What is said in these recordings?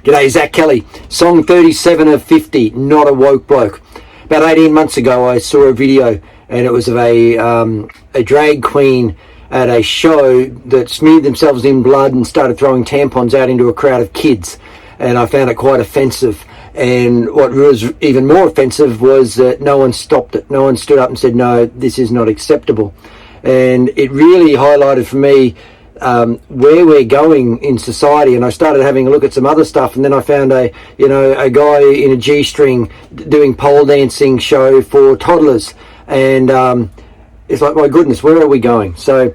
G'day, Zach Kelly. Song 37 of 50, Not a Woke Bloke. About 18 months ago, I saw a video, and it was of a drag queen at a show that smeared themselves in blood and started throwing tampons out into a crowd of kids. And I found it quite offensive. And what was even more offensive was that no one stopped it. No one stood up and said, no, this is not acceptable. And it really highlighted for me where we're going in society. And I started having a look at some other stuff, and then I found a guy in a G-string doing pole dancing show for toddlers, and it's like, my goodness, where are we going? So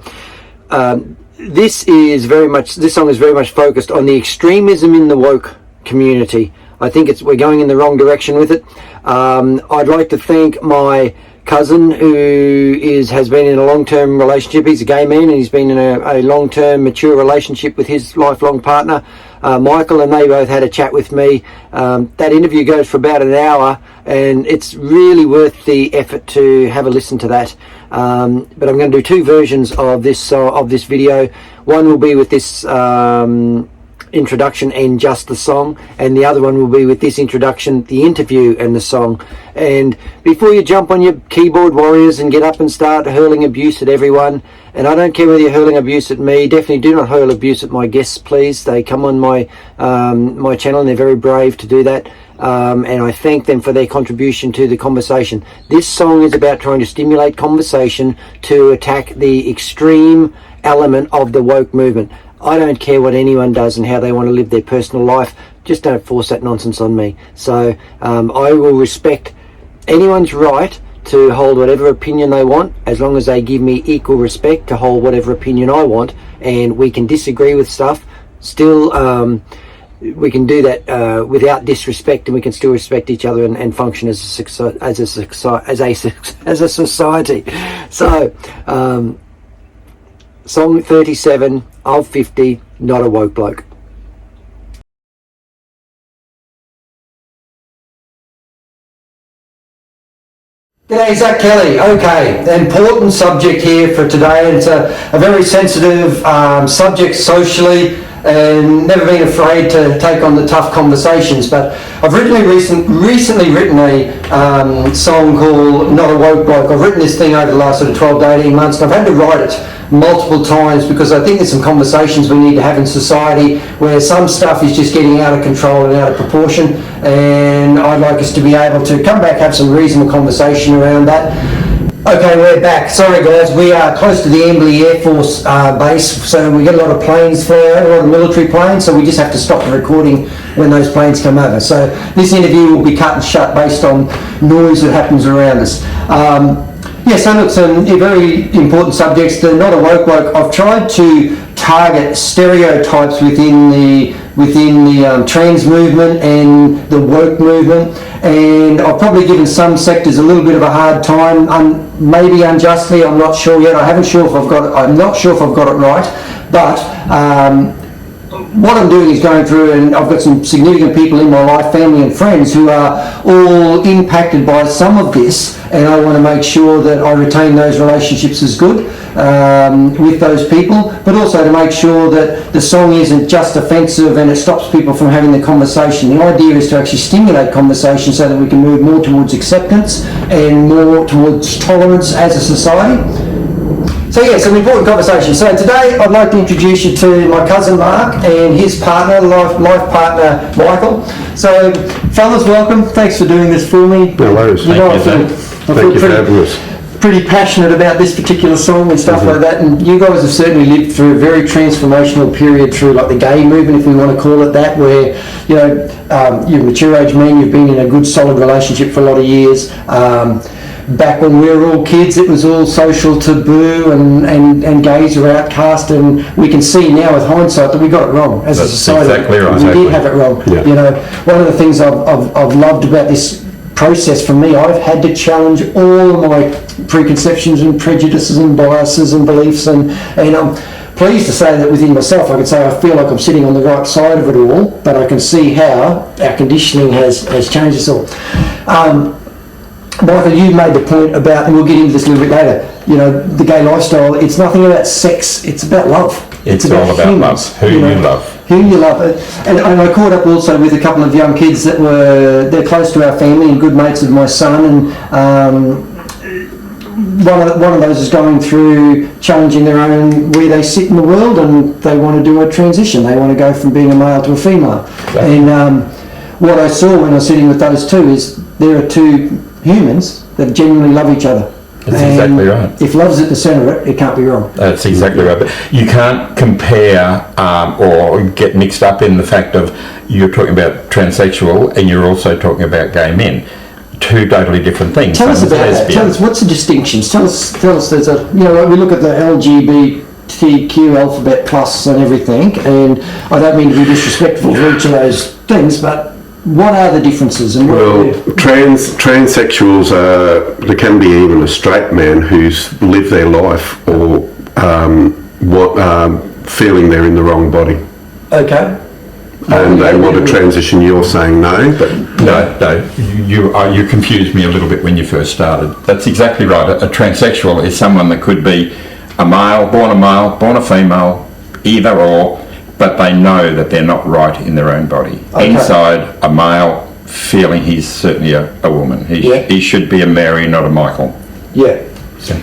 this song is very much focused on the extremism in the woke community. I think we're going in the wrong direction with it. I'd like to thank my cousin who has been in a long-term relationship. He's a gay man, and he's been in a long-term mature relationship with his lifelong partner, Michael, and they both had a chat with me. That interview goes for about an hour, and it's really worth the effort to have a listen to that. But I'm going to do two versions of this video. One will be with this introduction and just the song, and the other one will be with this introduction, the interview, and the song. And before you jump on your keyboard warriors and get up and start hurling abuse at everyone, and I don't care whether you're hurling abuse at me, definitely do not hurl abuse at my guests, please. They come on my my channel, and they're very brave to do that, and I thank them for their contribution to the conversation. This song is about trying to stimulate conversation to attack the extreme element of the woke movement. I don't care what anyone does and how they want to live their personal life. Just don't force that nonsense on me. So I will respect anyone's right to hold whatever opinion they want, as long as they give me equal respect to hold whatever opinion I want. And we can disagree with stuff. Still, we can do that without disrespect, and we can still respect each other and function as a society. So. Song 37 of 50, Not a Woke Bloke. G'day, Zach Kelly. Okay, the important subject here for today. It's a very sensitive subject socially, and never been afraid to take on the tough conversations. But I've recently written a song called Not a Woke Bloke. I've written this thing over the last sort of 12 to 18 months, and I've had to write it multiple times because I think there's some conversations we need to have in society where some stuff is just getting out of control and out of proportion, and I'd like us to be able to come back, have some reasonable conversation around that. Okay, we're back. Sorry guys, we are close to the Embley Air Force base, so we get a lot of planes flying over, a lot of military planes, so we just have to stop the recording when those planes come over. So this interview will be cut and shut based on noise that happens around us. So look, some very important subjects. The Not a Woke Bloke. I've tried to target stereotypes within the trans movement and the woke movement, and I've probably given some sectors a little bit of a hard time, maybe unjustly. I'm not sure yet. I'm not sure if I've got it right, but what I'm doing is going through, and I've got some significant people in my life, family and friends, who are all impacted by some of this, and I want to make sure that I retain those relationships as good with those people, but also to make sure that the song isn't just offensive and it stops people from having the conversation. The idea is to actually stimulate conversation so that we can move more towards acceptance and more towards tolerance as a society. So yeah, some important conversation. So today I'd like to introduce you to my cousin Mark and his partner, life partner Michael. So fellas, welcome. Thanks for doing this for me. No worries. Thank you for having us. Pretty passionate about this particular song and stuff like that, and you guys have certainly lived through a very transformational period through like the gay movement, if we want to call it that, where you're mature age men, you've been in a good solid relationship for a lot of years. Back when we were all kids, it was all social taboo, and gays were outcast, and we can see now with hindsight that we got it wrong as a society. Exactly right. We did have it wrong. Yeah. One of the things I've loved about this process for me, I've had to challenge all of my preconceptions and prejudices and biases and beliefs, and I'm pleased to say that within myself I can say I feel like I'm sitting on the right side of it all, but I can see how our conditioning has changed us all. Michael, you made the point about, and we'll get into this a little bit later, the gay lifestyle, it's nothing about sex, it's about love. It's all about love. Who you love. Who you love. And I caught up also with a couple of young kids they're close to our family and good mates of my son, and one of those is going through challenging their own where they sit in the world, and they want to do a transition. They want to go from being a male to a female. Exactly. And what I saw when I was sitting with those two is there are two humans that genuinely love each other. That's exactly right. If love's at the centre of it, it can't be wrong. That's exactly right. But you can't compare or get mixed up in the fact of you're talking about transsexual and you're also talking about gay men. Two totally different things. Tell us about that. Tell us, what's the distinctions? Tell us. There's we look at the LGBTQ alphabet plus and everything, and I don't mean to be disrespectful for each of those things, but what are the differences? And transsexuals there can be even a straight man who's lived their life or feeling they're in the wrong body. Okay. And they want to transition. You're saying no, but no. You confused me a little bit when you first started. That's exactly right. A transsexual is someone that could be a male, born a female, either or, but they know that they're not right in their own body. Okay. Inside, a male feeling he's certainly a woman. He should be a Mary, not a Michael. Yeah.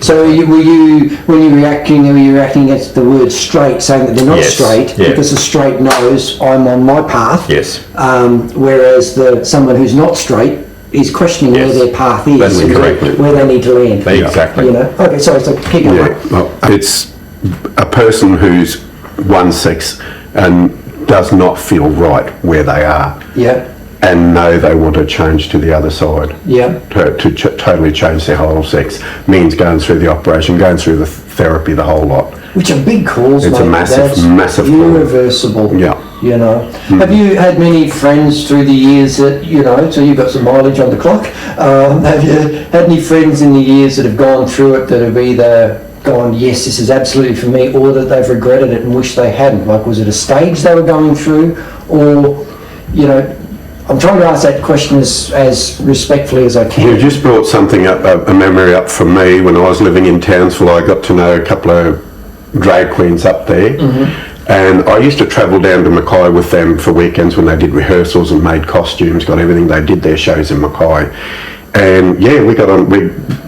So were you reacting against the word straight, saying that they're not straight, because a straight knows I'm on my path. Yes. Whereas someone who's not straight is questioning where their path is. That's correct. Where they need to land. Exactly. You know. Okay. So keep going. Well, it's a person who's one sex and does not feel right where they are. Yeah. And know they want to change to the other side. Yeah. To totally change their whole sex means going through the operation, going through the therapy, the whole lot. Which are big calls, It's mate. a massive call. Irreversible. Yeah. You know. Have you had many friends through the years that, so you've got some mileage on the clock. Have you had any friends in the years that have gone through it that have either gone, yes, this is absolutely for me, or that they've regretted it and wish they hadn't? Like, was it a stage they were going through, or, I'm trying to ask that question as respectfully as I can. You just brought something up, a memory up for me. When I was living in Townsville, I got to know a couple of drag queens up there. Mm-hmm. And I used to travel down to Mackay with them for weekends when they did rehearsals and made costumes, got everything. They did their shows in Mackay. And we got on,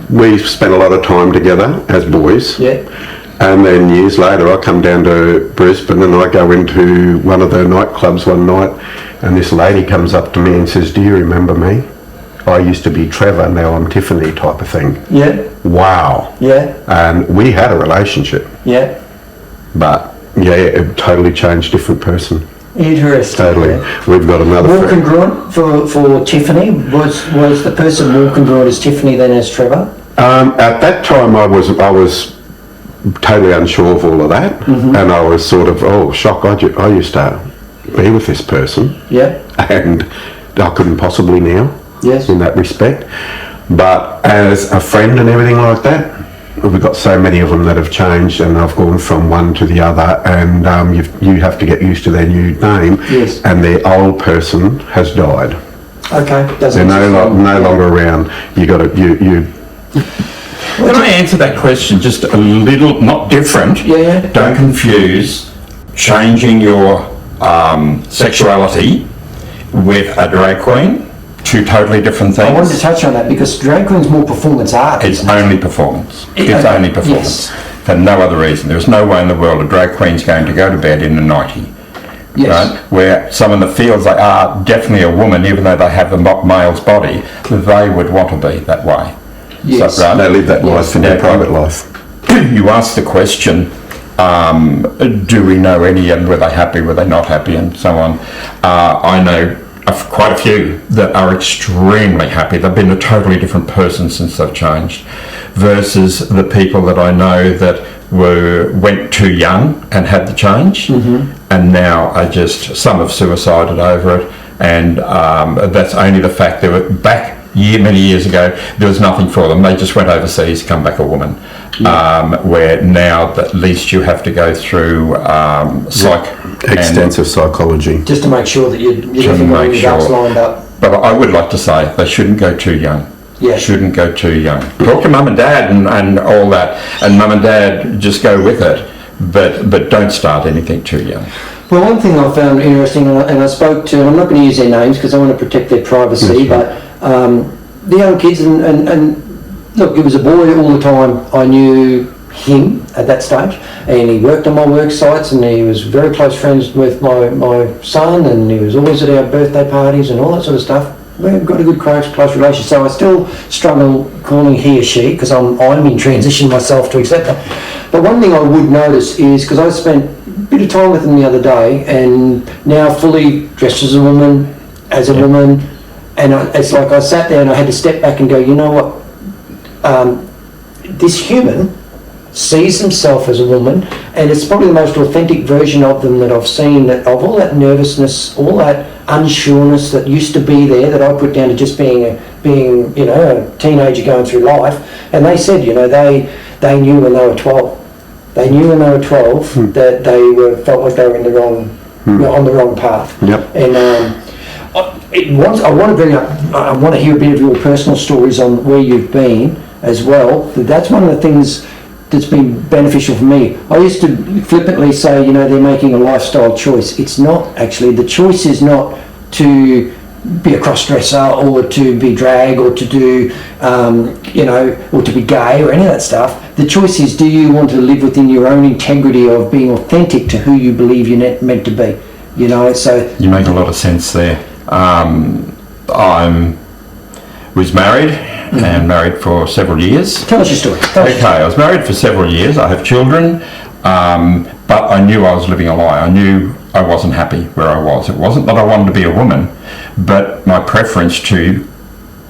we spent a lot of time together as boys. Yeah. And then years later, I come down to Brisbane and I go into one of the nightclubs one night, and this lady comes up to me and says, "Do you remember me? I used to be Trevor, now I'm Tiffany," type of thing. Yeah. Wow. Yeah. And we had a relationship. Yeah. But it totally changed, different person. Interesting. Totally. Yeah. We've got another walk and grunt for Tiffany. Was the person walk and grunt as Tiffany then as Trevor? At that time I was totally unsure of all of that. Mm-hmm. And I was sort of, shocked. I used to be with this person. Yeah. And I couldn't possibly now. Yes. In that respect. But as a friend and everything like that, we've got so many of them that have changed, and I've gone from one to the other, and you have to get used to their new name. Yes. And their old person has died. Okay. They're no longer around. Can I answer that question just a little, not different? Yeah. Don't confuse changing your sexuality with a drag queen. Two totally different things. I wanted to touch on that because drag queen's more performance art. It's only performance. It's only performance. Yes. For no other reason. There's no way in the world a drag queen's going to go to bed in a nightie. Yes. Right? Where someone that feels they are definitely a woman, even though they have a male's body, they would want to be that way. Yes. So, right? They live that life in their private life. You asked the question, do we know any, and were they happy, were they not happy, and so on. I know quite a few that are extremely happy. They've been a totally different person since they've changed, versus the people that I know that went too young and had the change, mm-hmm. and now are just, some have suicided over it, and that's only the fact they were back many years ago, there was nothing for them. They just went overseas, come back a woman. Yeah. Where now at least you have to go through extensive psychology. Just to make sure that you're getting all your ducks lined up. But I would like to say they shouldn't go too young. Yeah. Shouldn't go too young. Talk to mum and dad and all that, and mum and dad just go with it. but don't start anything too young. Well, one thing I found interesting, and I spoke to, and I'm not going to use their names because I want to protect their privacy, but the young kids, and look, it was a boy all the time. I knew him at that stage, and he worked on my work sites, and he was very close friends with my son, and he was always at our birthday parties and all that sort of stuff. We've got a good close relationship, so I still struggle calling he or she because I'm in transition myself to accept that. But one thing I would notice is, because I spent a bit of time with them the other day, and now fully dressed as a woman, and it's like I sat there and I had to step back and go, you know what, this human sees himself as a woman, and it's probably the most authentic version of them that I've seen, that of all that nervousness, all that unsureness that used to be there, that I put down to just being a teenager going through life. And they said, they knew when they were 12. They knew when they were 12 that they felt like they were in the wrong, on the wrong path. Yep. And I want to hear a bit of your personal stories on where you've been as well. That's one of the things that's been beneficial for me. I used to flippantly say, they're making a lifestyle choice. It's not actually. The choice is not to be a cross-dresser or to be drag or to do, or to be gay or any of that stuff. The choice is, do you want to live within your own integrity of being authentic to who you believe you're meant to be? So... You make a lot of sense there. I was married and married for several years. Tell us your story. I was married for several years. I have children, but I knew I was living a lie. I knew I wasn't happy where I was. It wasn't that I wanted to be a woman, but my preference to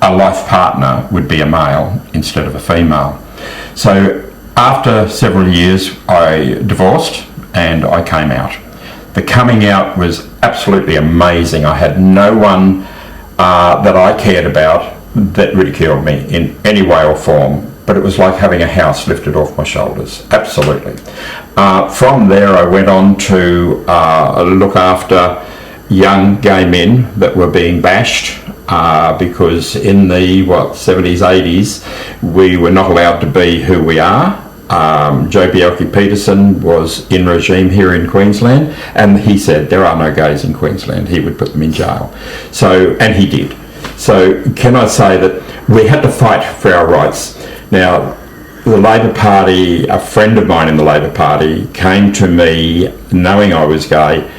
a life partner would be a male instead of a female. So after several years, I divorced and I came out. The coming out was absolutely amazing. I had no one that I cared about that ridiculed me in any way or form, but it was like having a house lifted off my shoulders. Absolutely. From there I went on to look after young gay men that were being bashed because in the 70s, 80s we were not allowed to be who we are. Joe Bjelke-Petersen was in regime here in Queensland, and he said there are no gays in Queensland. He would put them in jail. And he did. So can I say that we had to fight for our rights. Now, the Labor Party, a friend of mine in the Labor Party came to me knowing I was gay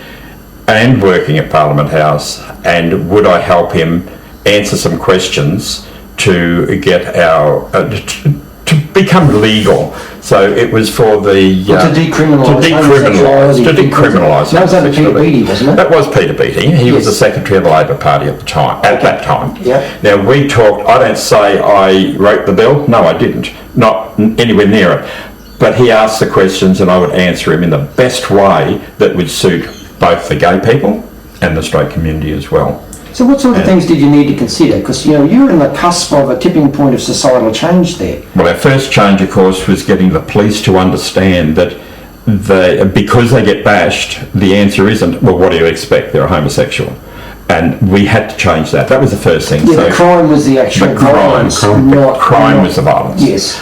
and working at Parliament House, and would I help him answer some questions to get our... to become legal. So it was for the... to decriminalise. To decriminalise. That was under Peter Beattie, wasn't it? That was Peter Beattie. He was the Secretary of the Labor Party at that time. Yeah. Now we talked, I don't say I wrote the bill. No, I didn't. Not anywhere near it. But he asked the questions and I would answer him in the best way that would suit both the gay people and the straight community as well. So what sort of things did you need to consider? Because, you were in the cusp of a tipping point of societal change there. Well, our first change, of course, was getting the police to understand that because they get bashed, the answer isn't, well, what do you expect? They're a homosexual. And we had to change that. That was the first thing. Yeah, so the crime was the actual violence. Crime was the violence. Yes.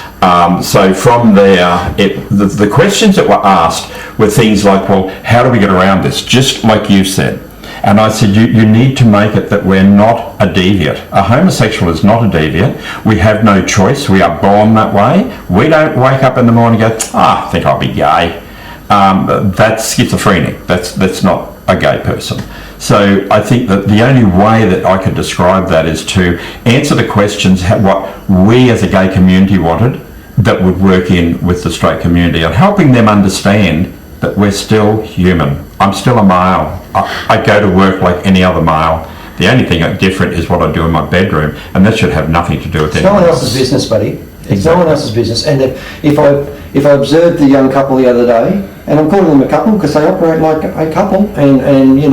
So from there, the questions that were asked were things like, well, how do we get around this? Just like you said. And I said, you need to make it that we're not a deviant. A homosexual is not a deviant. We have no choice. We are born that way. We don't wake up in the morning and go, I think I'll be gay. That's schizophrenic. That's not a gay person. So I think that the only way that I could describe that is to answer the questions what we as a gay community wanted that would work in with the straight community, and helping them understand that we're still human. I'm still a male. I go to work like any other male. The only thing different is what I do in my bedroom, and that should have nothing to do with anyone else. It's no one else's business, buddy. It's no one else's business. And if I observed the young couple the other day, and I'm calling them a couple because they operate like a couple, and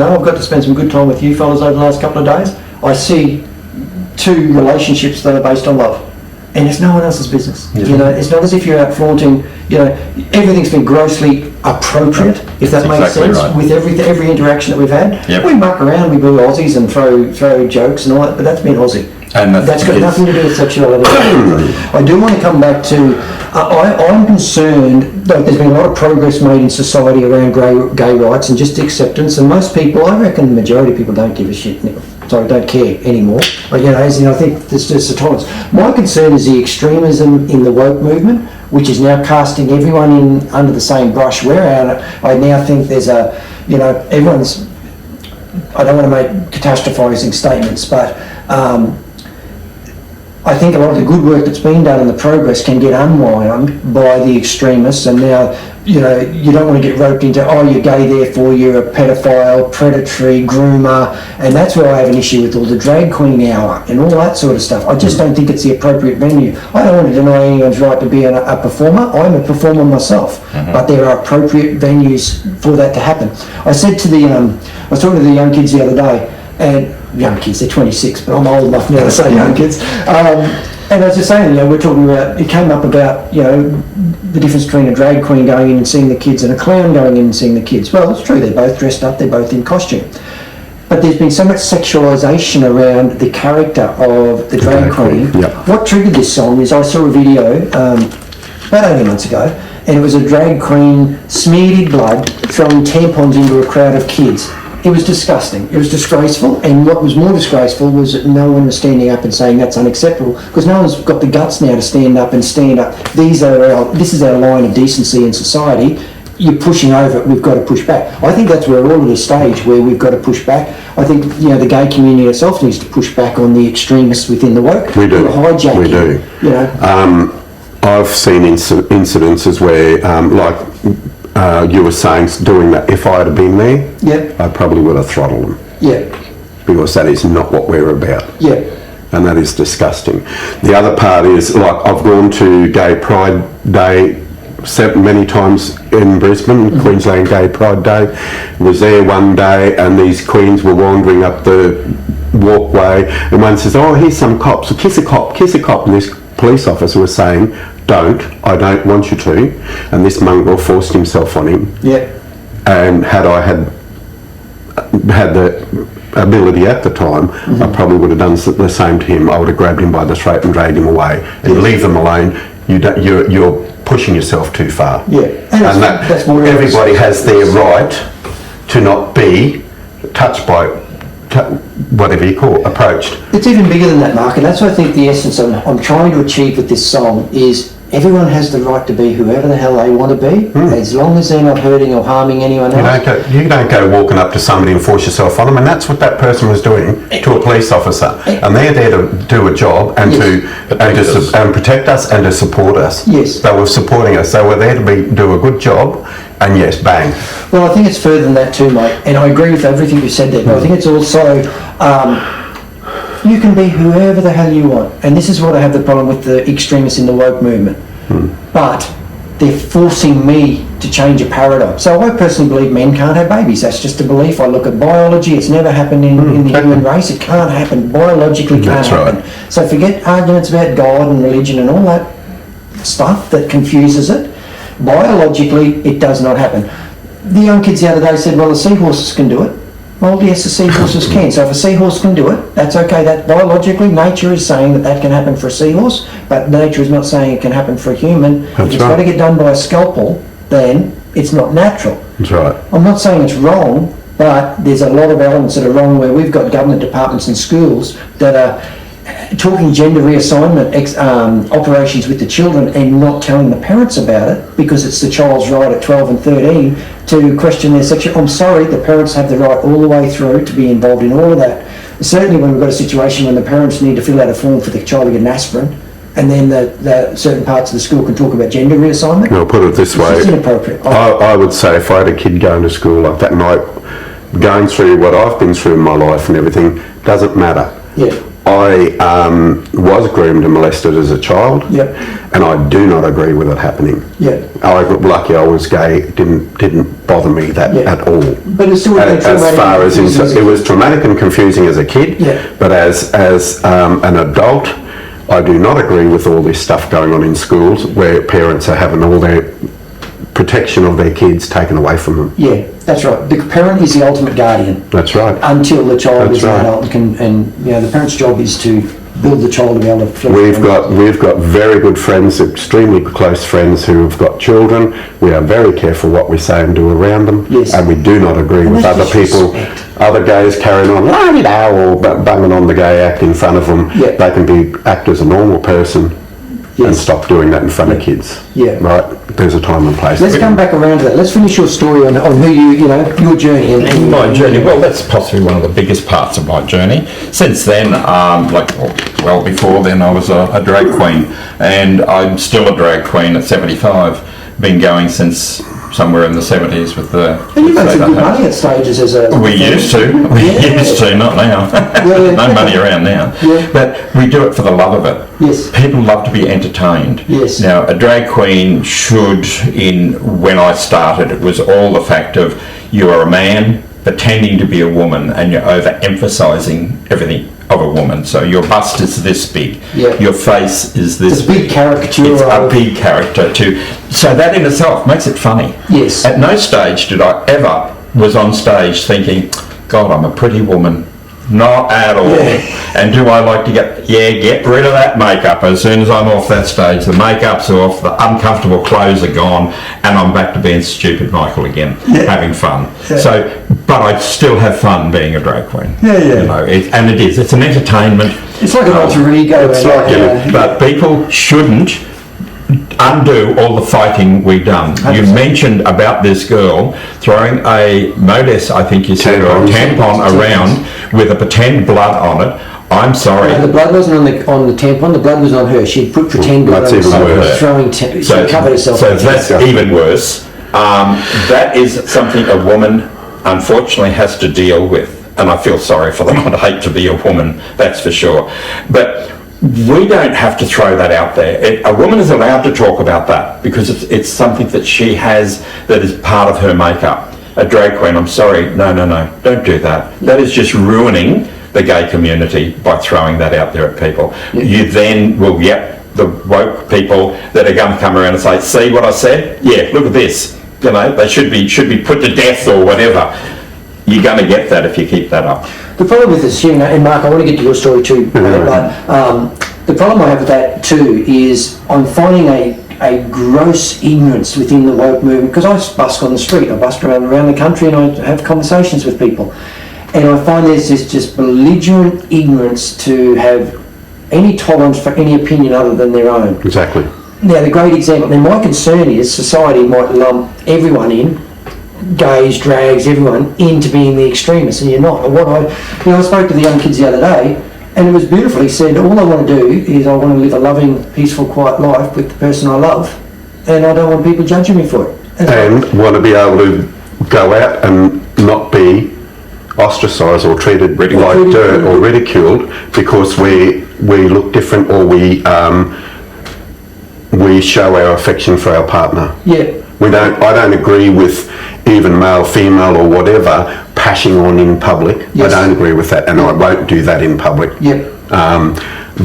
I've got to spend some good time with you fellas over the last couple of days, I see two relationships that are based on love. And it's no one else's business. Mm-hmm. It's not as if you're out flaunting, everything's been grossly appropriate, if that makes sense, right. With every interaction that we've had. Yep. We muck around, we do Aussies and throw jokes and all that, but that's been Aussie. And That's got nothing to do with sexuality. I do want to come back to, I'm concerned that there's been a lot of progress made in society around gay rights and just acceptance, and most people, I reckon the majority of people don't give a shit, don't care anymore. But, I think there's just a tolerance. My concern is the extremism in the woke movement, which is now casting everyone in under the same brush. I now think there's everyone's, I don't want to make catastrophizing statements, but I think a lot of the good work that's been done and the progress can get unwound by the extremists, and now, you don't want to get roped into, you're gay, therefore you're a pedophile, predatory, groomer, and that's where I have an issue with all the drag queen hour and all that sort of stuff. I just don't think it's the appropriate venue. I don't want to deny anyone's right to be a performer. I'm a performer myself, but there are appropriate venues for that to happen. I said to I was talking to the young kids the other day, and young kids, they're 26, but I'm old enough now to say young kids. And I was just saying, we're talking about, it came up about, the difference between a drag queen going in and seeing the kids and a clown going in and seeing the kids. Well, it's true, they're both dressed up, they're both in costume. But there's been so much sexualisation around the character of the drag queen. Yep. What triggered this song is I saw a video about 18 months ago, and it was a drag queen smeared in blood throwing tampons into a crowd of kids. It was disgusting. It was disgraceful, and what was more disgraceful was that no one was standing up and saying that's unacceptable, because no one's got the guts now to stand up. This is our line of decency in society. You're pushing over it, we've got to push back. I think that's where we're all at a stage where we've got to push back. I think, the gay community itself needs to push back on the extremists within the woke. We do. Hijacking. We do. I've seen incidences where, you were saying, doing that, if I had been there, Yep. I probably would have throttled them. Yeah. Because that is not what we're about. Yeah. And that is disgusting. The other part is, I've gone to Gay Pride Day many times in Brisbane, Queensland Gay Pride Day. Was there one day and these queens were wandering up the walkway, and one says, here's some cops, so kiss a cop, and this police officer was saying, I don't want you to, and this mongrel forced himself on him. Yeah. And had I had the ability at the time, I probably would have done the same to him. I would have grabbed him by the throat and dragged him away. And leave them alone. You're pushing yourself too far. Yeah. And that's everybody has their right to not be touched by whatever you call approached. It's even bigger than that, Mark, and that's what I think the essence I'm trying to achieve with this song is everyone has the right to be whoever the hell they want to be, as long as they're not hurting or harming anyone else. You don't go walking up to somebody and force yourself on them, and that's what that person was doing to a police officer. And they're there to do a job and to protect us and to support us. Yes. They were supporting us. They were there to do a good job, and yes, bang. Well, I think it's further than that too, mate, and I agree with everything you said there, but I think it's also you can be whoever the hell you want, and this is what I have the problem with the extremists in the woke movement. But they're forcing me to change a paradigm. So I personally believe men can't have babies. That's just a belief. I look at biology. It's never happened in the human race. It can't happen. Biologically can't happen. Right. So forget arguments about God and religion and all that stuff that confuses it. Biologically, it does not happen. The young kids the other day said, well, the seahorses can do it. Well, yes, the seahorses can. So if a seahorse can do it, that's okay. That biologically, nature is saying that can happen for a seahorse, but nature is not saying it can happen for a human. If it's got to get done by a scalpel, then it's not natural. That's right. I'm not saying it's wrong, but there's a lot of elements that are wrong where we've got government departments and schools that are talking gender reassignment operations with the children and not telling the parents about it because it's the child's right at 12 and 13 to question their sexual... I'm sorry, the parents have the right all the way through to be involved in all of that. Certainly when we've got a situation when the parents need to fill out a form for the child to get an aspirin, and then the certain parts of the school can talk about gender reassignment. I'll put it this way. It's inappropriate. I would say if I had a kid going to school like that night, going through what I've been through in my life and everything, doesn't matter. Yeah. I was groomed and molested as a child, Yep. and I do not agree with it happening. Yeah. Lucky I was gay. It didn't bother me at all. But it's still as far as it was traumatic and confusing as a kid. Yeah. But as an adult, I do not agree with all this stuff going on in schools where parents are having all their protection of their kids taken away from them. Yeah, that's right. The parent is the ultimate guardian. That's right. Until the child That's is an adult and the parent's job is to build the child to be able to flourish. We've got very good friends, extremely close friends who have got children. We are very careful what we say and do around them, Yes. and we do not agree with that's other people, disrespect. other gays carrying on la-di-da, or banging on the gay act in front of them. Yeah. They can act as a normal person and Yes. stop doing that in front of kids. Yeah. Right? There's a time and place. Let's come back around to that. Let's finish your story on who your journey and My journey, well, that's possibly one of the biggest parts of my journey. Since then, before then, I was a drag queen, and I'm still a drag queen at 75. Been going since somewhere in the 70s with the... And you've made some good money at stages as a... We used to, not now. Yeah. No money around now. Yeah. But we do it for the love of it. Yes. People love to be entertained. Yes. Now, a drag queen when I started, it was all the fact of you are a man pretending to be a woman, and you're over-emphasising everything of a woman. So your bust is this big. Yeah. Your face is this It's a big caricature It's a of- big character too. So that in itself makes it funny. Yes. At no stage did I ever was on stage thinking, God, I'm a pretty woman. Not at all. Yeah. And do I like to get rid of that makeup as soon as I'm off that stage. The makeup's off, the uncomfortable clothes are gone, and I'm back to being stupid Michael again, having fun. Yeah. So, but I still have fun being a drag queen. Yeah. You know, it's an entertainment. It's like an alter ego. It's like, but people shouldn't undo all the fighting we've done. You 100%. mentioned about this girl throwing a modus, I think you said, or a tampon around with a pretend blood on it. I'm sorry. The blood wasn't on the tampon. The blood was on her. She put pretend blood That's on even herself, worse. throwing. She covered herself. So in that's tampon. even worse. That is something a woman, unfortunately, has to deal with. And I feel sorry for them. I'd hate to be a woman, that's for sure. But we don't have to throw that out there. A woman is allowed to talk about that because it's something that she has that is part of her makeup. A drag queen, I'm sorry, no, don't do that. That is just ruining the gay community by throwing that out there at people. You then will get the woke people that are going to come around and say, see what I said? Yeah, look at this. You know, they should be put to death or whatever. You're going to get that if you keep that up. The problem with this, and Mark, I want to get to your story too, but the problem I have with that too is I'm finding a gross ignorance within the woke movement, because I busk on the street, I busk around the country, and I have conversations with people, and I find there's this just belligerent ignorance to have any tolerance for any opinion other than their own. Exactly. Now, the great example, and my concern is society might lump everyone in, gays, drags, everyone, into being the extremists, and you're not. And I spoke to the young kids the other day, and it was beautiful. He said, all I want to do is I want to live a loving, peaceful, quiet life with the person I love, and I don't want people judging me for it. And want to be able to go out and not be ostracised or treated like dirt or ridiculed because we look different, or we show our affection for our partner. Yeah. I don't agree with even male, female, or whatever pashing on in public. Yes. I don't agree with that, and I won't do that in public. Yep.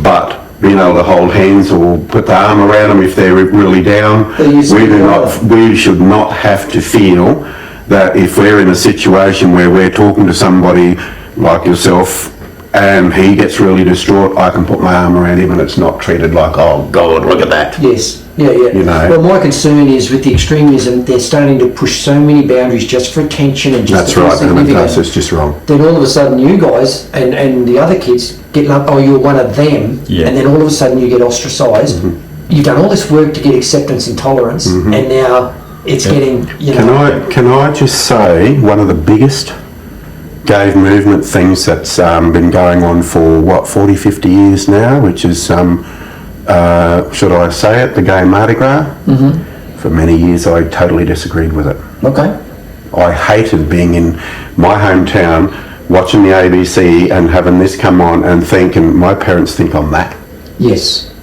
But being able to hold hands or put the arm around them if they're really down, we should not have to feel that if we're in a situation where we're talking to somebody like yourself and he gets really distraught, I can put my arm around him and it's not treated like, oh God, look at that. Yes. Yeah. You know. Well, my concern is with the extremism, they're starting to push so many boundaries just for attention and just That's to be right, and significant. it's just wrong. Then all of a sudden you guys and the other kids get like, oh, you're one of them, Yeah. and then all of a sudden you get ostracised. Mm-hmm. You've done all this work to get acceptance and tolerance, and now it's getting, Can I just say one of the biggest gay movement things that's been going on for 40, 50 years now, which is should I say it, the gay Mardi Gras? Mm-hmm. For many years I totally disagreed with it. Okay. I hated being in my hometown, watching the ABC and having this come on and thinking, my parents think I'm that. Yes.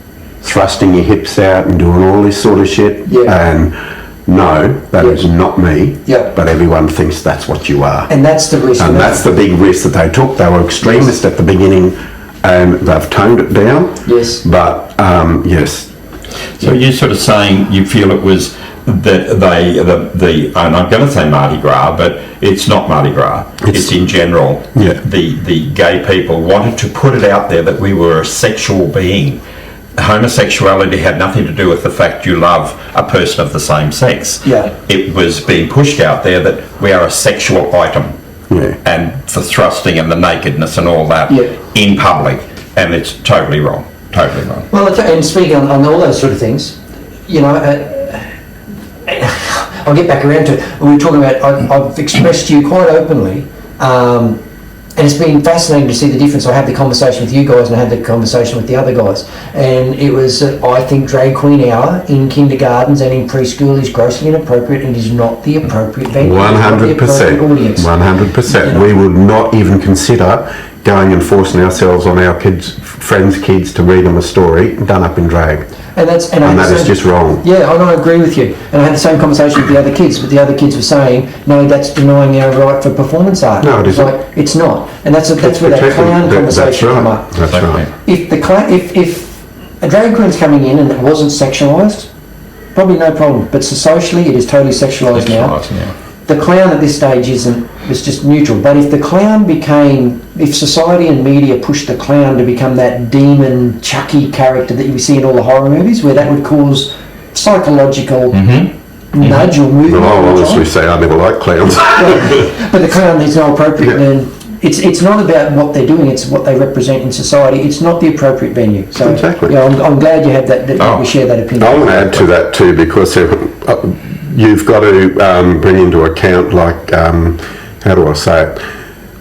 Thrusting your hips out and doing all this sort of shit. Yeah. And no, that is not me. Yeah. But everyone thinks that's what you are. And that's the risk. And that's the big risk that they took. They were extremists at the beginning and they've toned it down. Yes. But, yes. So you're sort of saying you feel it was that and I'm going to say Mardi Gras, but it's not Mardi Gras. It's in general. Yeah. The gay people wanted to put it out there that we were a sexual being. Homosexuality had nothing to do with the fact you love a person of the same sex. Yeah. It was being pushed out there that we are a sexual item. Yeah. And the thrusting and the nakedness and all that in public. And it's totally wrong. Totally wrong. Well, and speaking on all those sort of things, you know, I'll get back around to it. We were talking about, I've expressed to you quite openly, and it's been fascinating to see the difference. I had the conversation with you guys and I had the conversation with the other guys. And it was, I think drag queen hour in kindergartens and in preschool is grossly inappropriate and is not the appropriate venue. 100%. 100%. We would not even consider going and forcing ourselves on our friends' kids to read them a story done up in drag. And that is just wrong. Yeah, I agree with you. And I had the same conversation with the other kids, but the other kids were saying, no, that's denying our right for performance art. No, it isn't. Like, it's not. And that's where that clown conversation come up. That's right. If a drag queen's coming in and it wasn't sexualised, probably no problem. But socially, it is totally sexualised now. Yeah. The clown at this stage it's just neutral. But if the clown if society and media pushed the clown to become that demon, Chucky character that you see in all the horror movies, where that would cause psychological nudge or movement. Well, I'll honestly say I never liked clowns. But the clown is not appropriate then. It's not about what they're doing, it's what they represent in society. It's not the appropriate venue. So exactly. Yeah, I'm glad you have that we share that opinion. I want to add to that too, because you've got to bring into account, like, how do I say it?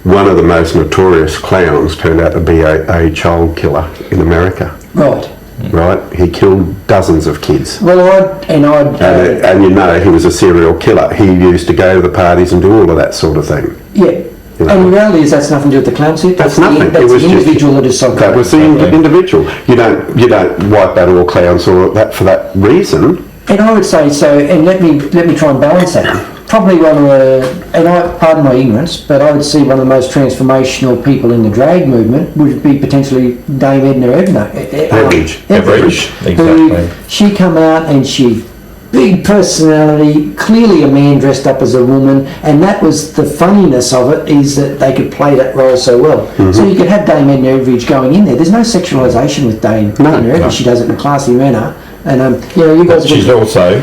One of the most notorious clowns turned out to be a child killer in America. Right. Right? He killed dozens of kids. Well, and you know, he was a serial killer. He used to go to the parties and do all of that sort of thing. Yeah. You know? And the reality is that's nothing to do with the clown suit. That's nothing. That's the individual that is so. That was the individual. You don't wipe out all clowns or that for that reason. And I would say so, and let me try and balance that. Probably one of the, and pardon my ignorance, but I would see one of the most transformational people in the drag movement would be potentially Dame Edna Everage. Exactly. She come out and she, big personality, clearly a man dressed up as a woman, and that was the funniness of it, is that they could play that role so well. Mm-hmm. So you could have Dame Edna Everage going in there. There's no sexualisation with Dame Edna Everage. No. She does it in a classy manner. And you guys.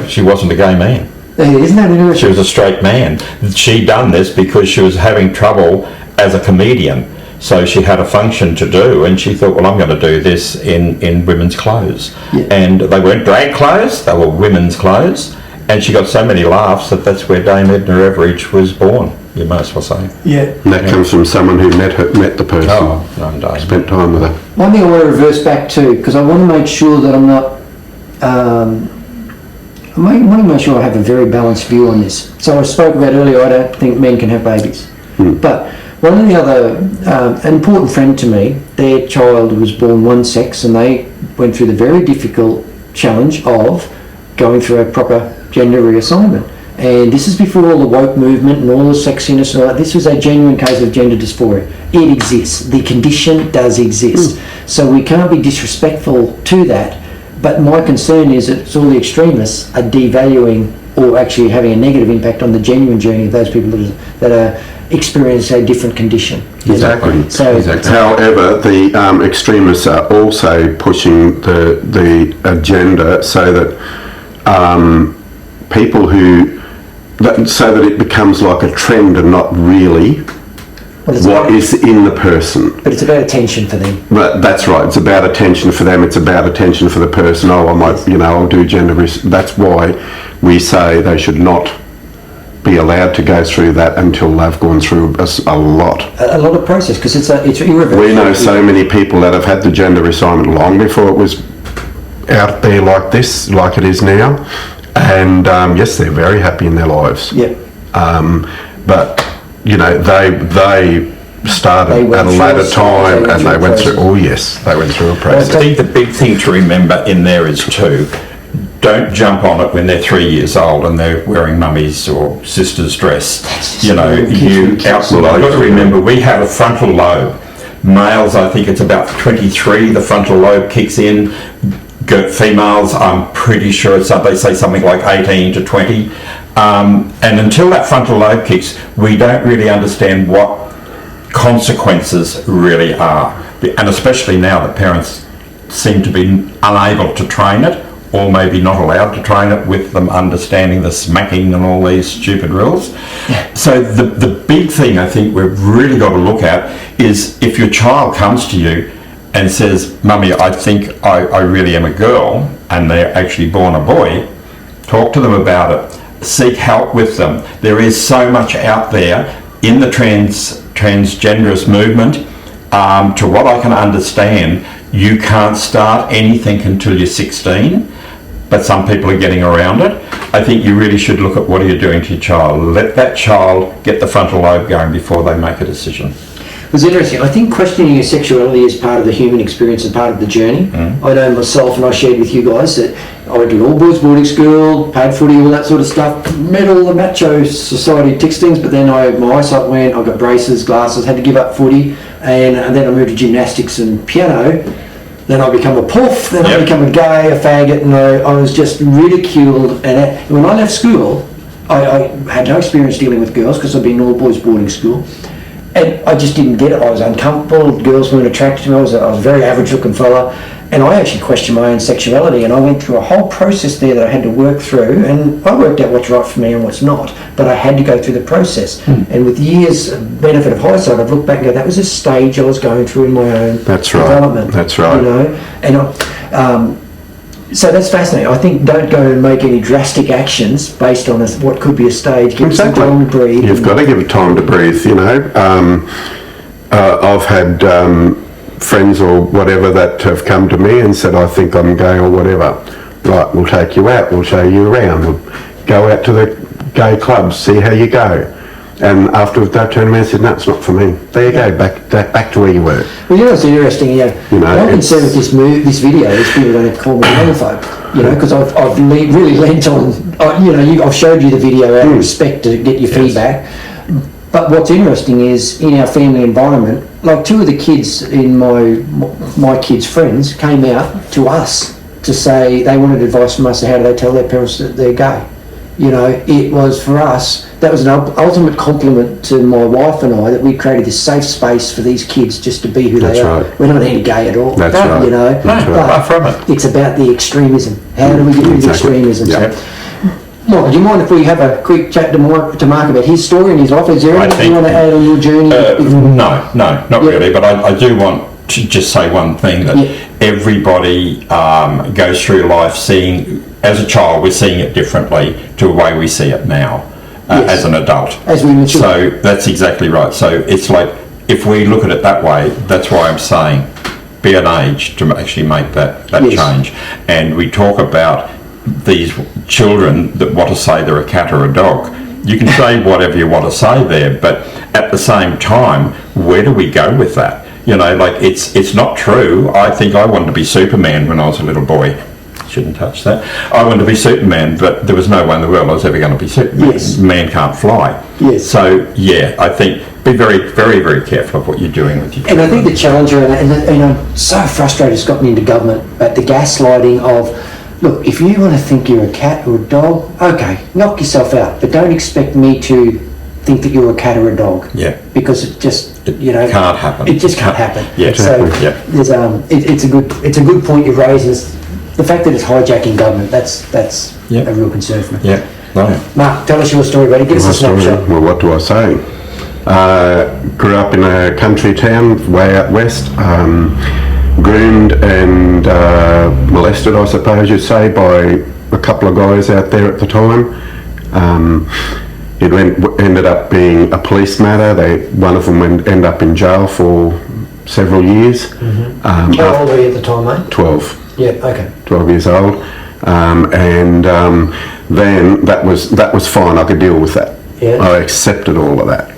She wasn't a gay man. Isn't that interesting? She was a straight man. She done this because she was having trouble as a comedian. So she had a function to do, and she thought, well, I'm going to do this in women's clothes. Yeah. And they weren't drag clothes; they were women's clothes. And she got so many laughs that's where Dame Edna Everage was born. You might as well say. Yeah. And that comes from someone who met the person. Oh, spent time with her. One thing I want to reverse back to, because I want to make sure that I'm not. I want to make sure I have a very balanced view on this. So I spoke about earlier, I don't think men can have babies. But one of the other, an important friend to me, their child was born one sex, and they went through the very difficult challenge of going through a proper gender reassignment. And this is before all the woke movement and all the sexiness and all that. This was a genuine case of gender dysphoria. It exists. The condition does exist. So we can't be disrespectful to that. But my concern is that all the extremists are devaluing or actually having a negative impact on the genuine journey of those people that are experiencing a different condition. Exactly. However, the extremists are also pushing the agenda so that so that it becomes like a trend and not really what is in the person. But it's about attention for them. But that's right. It's about attention for them. It's about attention for the person. Oh, I might, I'll do gender. That's why we say they should not be allowed to go through that until they've gone through a lot of process, because it's irreversible. We know so many people that have had the gender reassignment long before it was out there like this, like it is now. And yes, they're very happy in their lives. Yeah. But they started at a later time, and they went through. Oh yes, they went through a process. I think the big thing to remember in there is don't jump on it when they're 3 years old and they're wearing mummy's or sister's dress. You've got to remember we have a frontal lobe. Males, I think it's about 23. The frontal lobe kicks in. Females, I'm pretty sure they say something like 18 to 20. And until that frontal lobe kicks, we don't really understand what consequences really are. And especially now that parents seem to be unable to train it, or maybe not allowed to train it, with them understanding the smacking and all these stupid rules. So the big thing I think we've really got to look at is if your child comes to you and says, "Mummy, I think I really am a girl," and they're actually born a boy, talk to them about it. Seek help with them. There is so much out there in the transgenderist movement. To what I can understand, you can't start anything until you're 16, but some people are getting around it. I think you really should look at what are you doing to your child. Let that child get the frontal lobe going before they make a decision. It's interesting. I think questioning your sexuality is part of the human experience and part of the journey. I know myself, and I shared with you guys, that I went to an all-boys boarding school, played footy, all that sort of stuff, met all the macho society ticks things, but then my eyesight went, I got braces, glasses, had to give up footy, and then I moved to gymnastics and piano. Then I become a poof, then I become a gay, a faggot, and I was just ridiculed. And when I left school, I had no experience dealing with girls because I'd been in an all-boys boarding school. And I just didn't get it. I was uncomfortable. Girls weren't attracted to me. I was a very average-looking fella, and I actually questioned my own sexuality. And I went through a whole process there that I had to work through, and I worked out what's right for me and what's not. But I had to go through the process. And with years' benefit of hindsight, I've looked back and go, that was a stage I was going through in my own development. That's right. You know, and so that's fascinating. I think don't go and make any drastic actions based on what could be a stage. Give it some time to breathe. You've got to give it time to breathe, you know. I've had friends or whatever that have come to me and said, I think I'm gay or whatever. Right, we'll take you out, we'll show you around, we'll go out to the gay clubs, see how you go. And after they turned around and said, no, it's not for me. There you go, back to where you were. Well, you know, it's interesting, my concern with this video is people are going to call me a homophobe, you know, because I've really lent on, I've showed you the video out of respect to get your feedback. But what's interesting is, in our family environment, like two of the kids in my kids' friends came out to us to say they wanted advice from us on how do they tell their parents that they're gay. You know, it was for us, that was an ultimate compliment to my wife and I, that we created this safe space for these kids just to be who they are. Right. We're not any-gay at all. That's right. You know, far from it. It's about the extremism. How do we get rid of the extremism? Yep. So, Mark, do you mind if we have a quick chat to Mark about his story and his life? Is there anything you want to add on your journey? No, not really. But I do want to just say one thing, that everybody goes through life seeing, as a child, we're seeing it differently to the way we see it now as an adult. As we mature. So that's exactly right. So it's like, if we look at it that way, that's why I'm saying be an age to actually make that change. And we talk about these children that want to say they're a cat or a dog. You can say whatever you want to say there, but at the same time, where do we go with that? You know, like, it's not true. I think I wanted to be Superman when I was a little boy. Shouldn't touch that. I wanted to be Superman, but there was no way in the world I was ever going to be Superman. Yes. Man can't fly. Yes. So, I think be very, very, very careful of what you're doing with your children. And I think the challenge, and I'm so frustrated it's gotten into government, but the gaslighting of, look, if you want to think you're a cat or a dog, okay, knock yourself out, but don't expect me to think that you're a cat or a dog. Yeah. Because it just, can't happen. It just can't happen. Yeah. So there's it's a good point you raise. Is the fact that it's hijacking government. That's a real concern for me. Yeah. No. Mark, tell us your story, buddy. Give us a snapshot. Well, what do I say? Grew up in a country town way out west. Groomed and molested, I suppose you'd say, by a couple of guys out there at the time. It ended up being a police matter. One of them ended up in jail for several years. Mm-hmm. How old were you at the time, mate? 12. Yeah, okay. 12 years old. And then that was fine. I could deal with that. Yeah. I accepted all of that.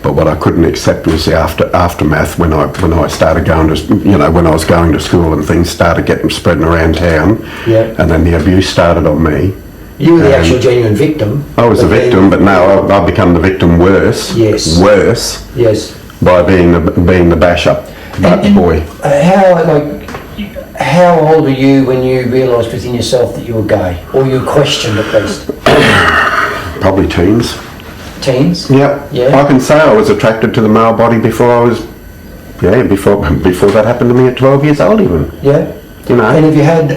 But what I couldn't accept was the aftermath when I started going to, when I was going to school and things started getting spreading around town. Yeah. And then the abuse started on me. You were the actual genuine victim. I was the victim, but now I've become the victim worse. Yes. Worse. Yes. By being the bash up boy. How, how old were you when you realised within yourself that you were gay, or you questioned at least? Probably teens. Teens? Yeah. Yeah. I can say I was attracted to the male body before I was, before that happened to me at 12 years old even. Yeah. You know. And have you had,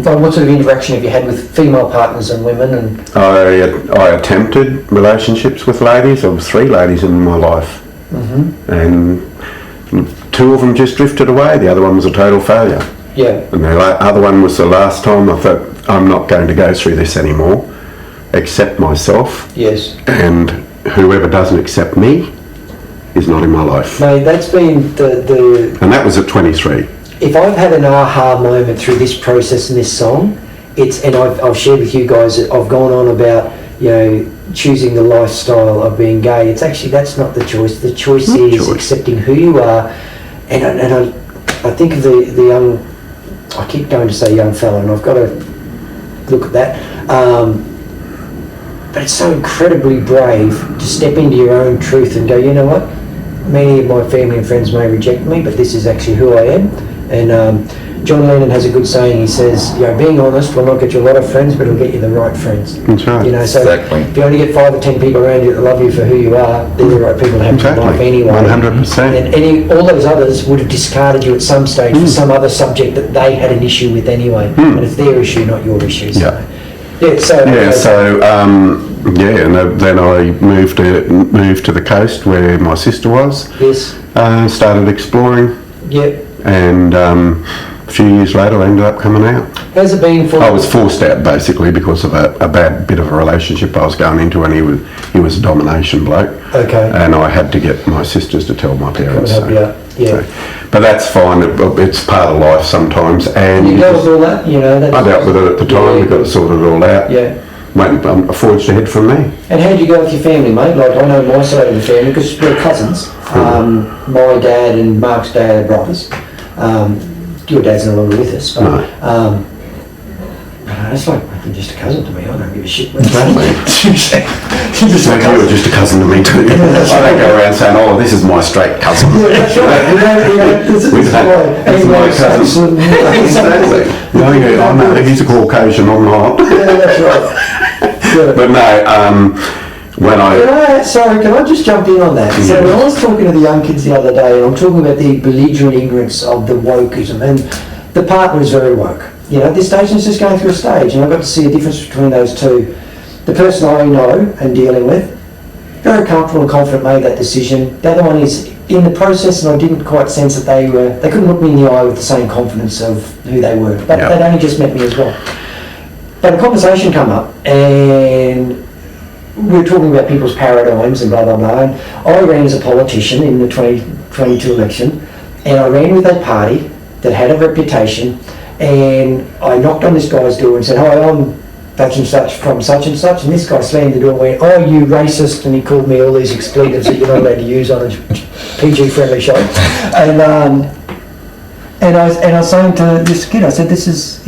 what sort of interaction have you had with female partners and women? And I attempted relationships with ladies. There were 3 ladies in my life. And 2 of them just drifted away. The other one was a total failure. yeah, And the other one was the last time I thought, I'm not going to go through this anymore. Accept myself. yes. And whoever doesn't accept me is not in my life. Mate, that's been the And that was at 23. if I've had an aha moment through this process and this song, and I've shared with you guys that I've gone on about, choosing the lifestyle of being gay. It's actually, that's not the choice. The choice is accepting who you are. And I think of the young, I keep going to say young fella, and I've got to look at that. But it's so incredibly brave to step into your own truth and go, you know what? Many of my family and friends may reject me, but this is actually who I am. And John Lennon has a good saying. He says, being honest will not get you a lot of friends, but it'll get you the right friends. That's right. So Exactly. if you only get 5 or 10 people around you that love you for who you are, they're the right people to have in your life anyway. 100%. And all those others would have discarded you at some stage for some other subject that they had an issue with anyway. And it's their issue, not your issue. So. Yeah. And then I moved to the coast where my sister was. yes, Started exploring, yeah. and a few years later I ended up coming out. How's it been for? I was forced out basically because of a bad bit of a relationship I was going into, and he was a domination bloke. Okay. And I had to get my sisters to tell my parents. Help you out. Yeah. But that's fine. It's part of life sometimes. And You dealt with all that, That's, I dealt with it at the time. We got to sort it all out. Yeah. Went forged ahead from me. And how'd you go with your family, mate? Like, I know my side of the family, because we're cousins. My dad and Mark's dad are brothers. Your dad's no longer with us, but No. it's like you're just a cousin to me. I don't give a shit. Exactly. You're just a You cousin. were just a cousin to me too. I don't go around saying, "Oh, this is my straight cousin." Yeah, that's right. This is my cousin. Exactly. No, I know he's a Caucasian. I'm not. Yeah, that's right. Yeah. But no, when Can I just jump in on that? So when I was talking to the young kids the other day, and I'm talking about the belligerent ignorance of the wokeism, and the partner is very woke. This stage is just going through a stage, and I've got to see a difference between those two. The person I know and dealing with, very comfortable and confident, made that decision. The other one is in the process, and I didn't quite sense that they couldn't look me in the eye with the same confidence of who they were. But they'd only just met me as well. But a conversation come up, and we were talking about people's paradigms and blah, blah, blah. And I ran as a politician in the 2022 election, and I ran with a party that had a reputation, and I knocked on this guy's door and said, "Hi, I'm such and such from such and such," and this guy slammed the door and went, "Oh, you racist," and he called me all these expletives that you're not allowed to use on a PG-friendly show. And I was saying to this kid, I said, "This is,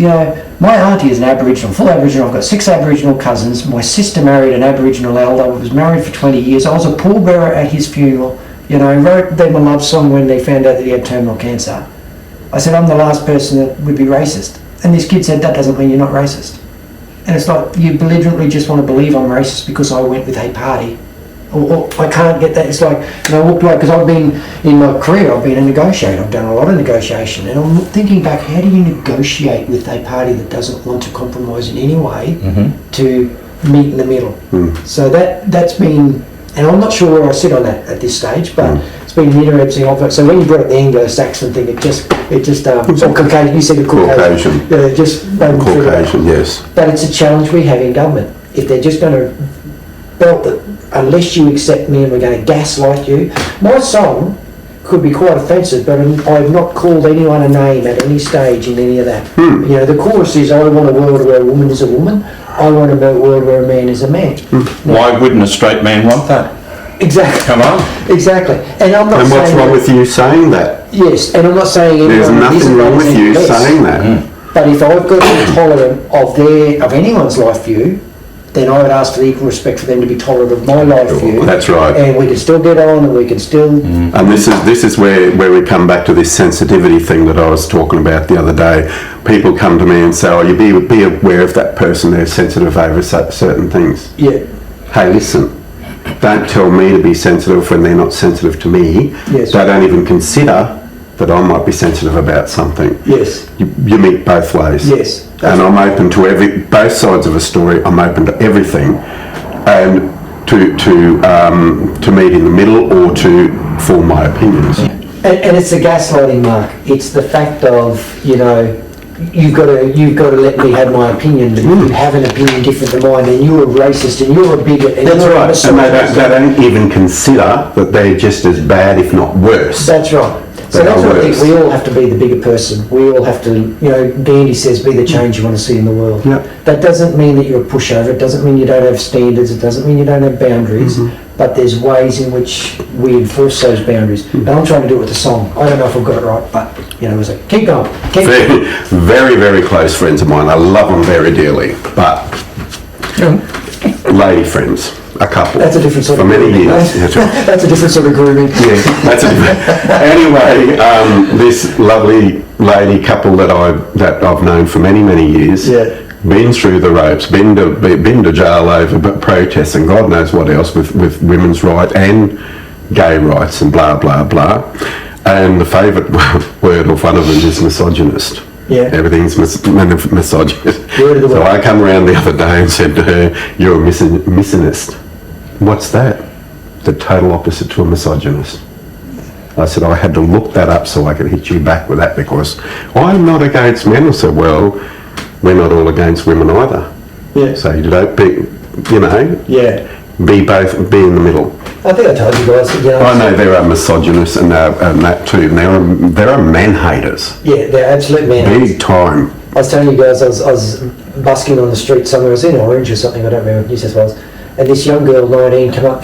my auntie is an Aboriginal, full Aboriginal. I've got 6 Aboriginal cousins. My sister married an Aboriginal elder. I was married for 20 years. I was a pallbearer at his funeral. Wrote them a love song when they found out that he had terminal cancer." I said, "I'm the last person that would be racist." And this kid said, "That doesn't mean you're not racist." And it's like, you belligerently just want to believe I'm racist because I went with a party. Or I can't get that. It's like, because I've been, in my career, I've been a negotiator. I've done a lot of negotiation. And I'm thinking back, how do you negotiate with a party that doesn't want to compromise in any way to meet in the middle? So that's been, and I'm not sure where I sit on that at this stage, but it's been an interesting offer. So when you brought up the Anglo-Saxon thing, it just or Caucasian, you said a Caucasian. Yeah, just made me feel Caucasian, yes. But it's a challenge we have in government. If they're just going to belt that, unless you accept me and we're going to gaslight you. My song could be quite offensive, but I've not called anyone a name at any stage in any of that. The chorus is, "I want a world where a woman is a woman. I want a world where a man is a man." Why wouldn't a straight man want that? Exactly. Come on. Exactly. And I'm not And saying what's wrong with you saying that? Yes, and I'm not saying anyone There's nothing wrong with you saying that. But if I've got to be tolerant of anyone's life view, then I would ask for the equal respect for them to be tolerant of my life view. That's right. And we can still get on, and we can still... And this is where we come back to this sensitivity thing that I was talking about the other day. People come to me and say, oh, you be aware of that person, they're sensitive over certain things. Yeah. Hey, listen, don't tell me to be sensitive when they're not sensitive to me. Yes. They don't even consider that I might be sensitive about something. Yes. You meet both ways. Yes. And I'm open to both sides of a story. I'm open to everything, and to meet in the middle or to form my opinions. And it's the gaslighting, Mark. It's the fact of, you know, you've got to let me have my opinion, but if you have an opinion different to mine, then you're a racist and you're a bigot. And That's you're right. a And they don't even consider that they're just as bad, if not worse. That's right. So that's what I think. We all have to be the bigger person. We all have to, you know, Gandhi says, be the change you want to see in the world. Yep. That doesn't mean that you're a pushover. It doesn't mean you don't have standards. It doesn't mean you don't have boundaries. But there's ways in which we enforce those boundaries. And I'm trying to do it with the song. I don't know if I've got it right, but, you know, it's like, keep going. Keep going. Very, very close friends of mine. I love them very dearly, but lady friends, a couple. That's a different sort for of many grooming. years. That's a different sort of grooming. Yeah, that's it. Anyway, this lovely lady couple that I've known for many, many years, been through the ropes, been to jail over protests and God knows what else with women's rights and gay rights and blah blah blah. And the favourite word of one of them is misogynist. Yeah. Everything's misogynist. Word of the So word. I come around the other day and said to her, "You're a misogynist." What's that? The total opposite to a misogynist. I said, I had to look that up so I could hit you back with that because I'm not against men. I said, well, we're not all against women either. Yeah. So you don't be, you know, be in the middle. I think I told you guys that, you know. I know there are misogynists and that too. And there are man haters. Yeah, they're absolute men. Big time. I was telling you guys, I was busking on the street somewhere. I was in Orange or something, I don't remember, New South Wales. And this young girl, 19, come up,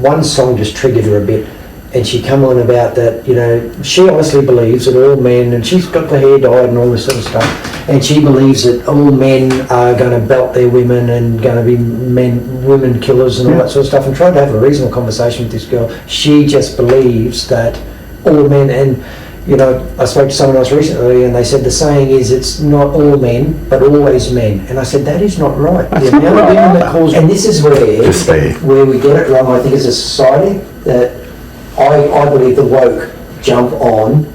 one song just triggered her a bit. And she come on about that, you know, she obviously believes that all men, and she's got the hair dyed and all this sort of stuff, and she believes that all men are going to belt their women and going to be women killers and all that sort of stuff, and tried to have a reasonable conversation with this girl. She just believes that all men, and, you know, I spoke to someone else recently and they said the saying is it's not all men, but always men. And I said, that is not right. The amount of women that calls, and this is where we get it wrong, I think, as a society, that I believe the woke jump on,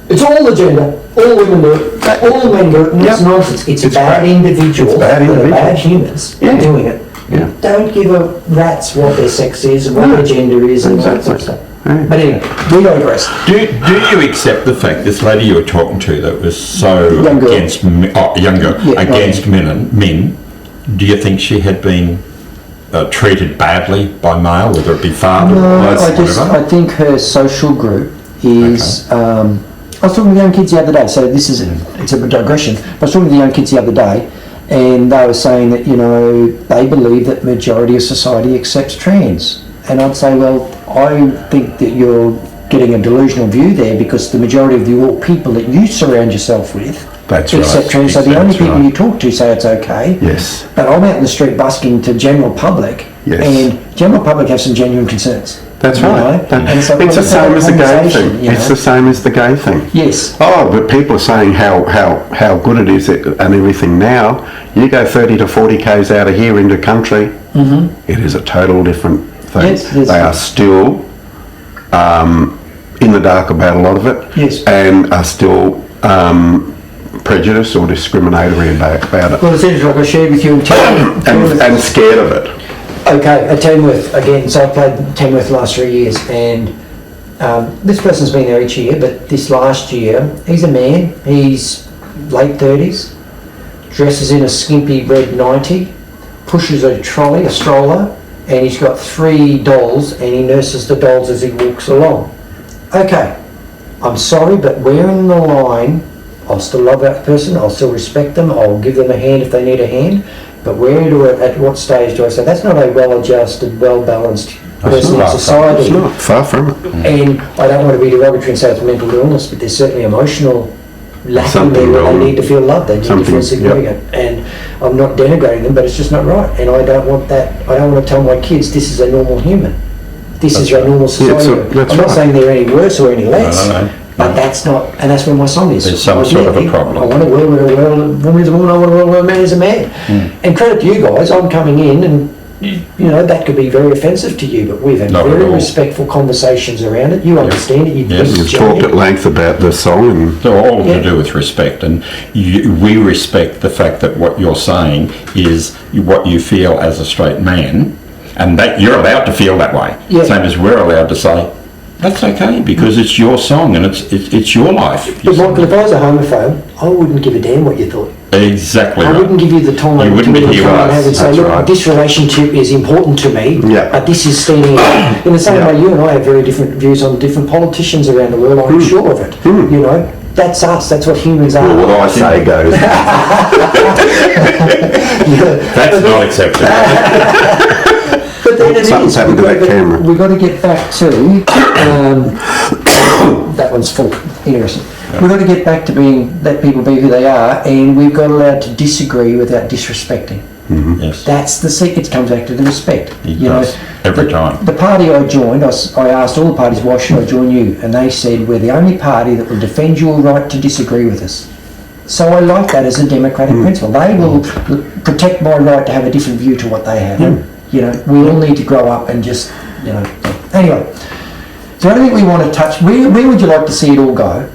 it's all the gender, all women do it, all men do it, and it's nonsense. It's bad individuals, that are bad humans doing it. Yeah. Don't give a rat's what their sex is and what their gender is and all that sort of stuff. Right. But anyway, we digress. Do you accept the fact this lady you were talking to that was so against men? Do you think she had been treated badly by male, whether it be father or whatever? I think her social group is. I was talking to the young kids the other day, so it's a digression. I was talking to the young kids the other day, and they were saying that, you know, they believe that majority of society accepts trans. And I'd say, well, I think that you're getting a delusional view there because the majority of the people that you surround yourself with accept trans. So the only people you talk to say it's okay. Yes. But I'm out in the street busking to general public, and general public have some genuine concerns. That's right. And it's the same as the gay thing. It's the same as the gay thing. Yes. Oh, but people are saying how good it is and everything now. You go 30 to 40 k's out of here into country, it is a total different thing. Yes, they are still in the dark about a lot of it, and are still prejudiced or discriminatory about it. Well, essentially, like I shared with you, and scared of it. Okay, at Tamworth again. So I played Tamworth the last 3 years, and this person's been there each year. But this last year, he's a man. He's late 30s, dresses in a skimpy red 90, pushes a trolley, a stroller, and he's got 3 dolls, and he nurses the dolls as he walks along. Okay, I'm sorry, but where in the line? I'll still love that person. I'll still respect them. I'll give them a hand if they need a hand. But at what stage do I say that's not a well-adjusted, well-balanced person in society? It's not far from it. And I don't want to be derogatory and say it's mental illness, but there's certainly emotional lacking Something there where wrong. they need to feel loved, they need to Something, feel significant. And I'm not denigrating them, but it's just not right. And I don't want that. I don't want to tell my kids this is a normal human. This is a normal society. that's I'm not right. saying they're any worse or any less. No. But that's not, and that's where my song is. There's some sort of a problem. I want a world where a woman is a woman, I want a world where a man is a man. And credit to you guys, I'm coming in and, you know, that could be very offensive to you, but we've had Not at very all. respectful conversations around it. You understand it, Yes. You've talked at length about the song, and They're all Yeah. to do with respect, and we respect the fact that what you're saying is what you feel as a straight man, and that you're allowed to feel that way. Yeah. Same as we're allowed to say, that's okay, because it's your song and it's your life. But Michael, if I was a homophobe, I wouldn't give a damn what you thought. Exactly I right. wouldn't give you the time You to wouldn't be really here come with and us. have and say, That's look, right. this relationship is important to me, Yeah. but this is standing out. In the same Yeah. way, you and I have very different views on different politicians around the world, I'm sure of it. You know, that's us, that's what humans are. what I say goes. That's not acceptable. But then it Something's is. happened to that camera. We've got to get back to, that one's full, interesting. We've got to get back to let people be who they are, and we've got to allow to disagree without disrespecting. Yes. That's the secret. It comes back to the respect. It does, every time. The party I joined, I asked all the parties, why should I join you? And they said, we're the only party that will defend your right to disagree with us. So I like that as a democratic principle. They will protect my right to have a different view to what they have. You know, we all need to grow up and just, you know. Anyway, is there anything we want to touch? Where would you like to see it all go?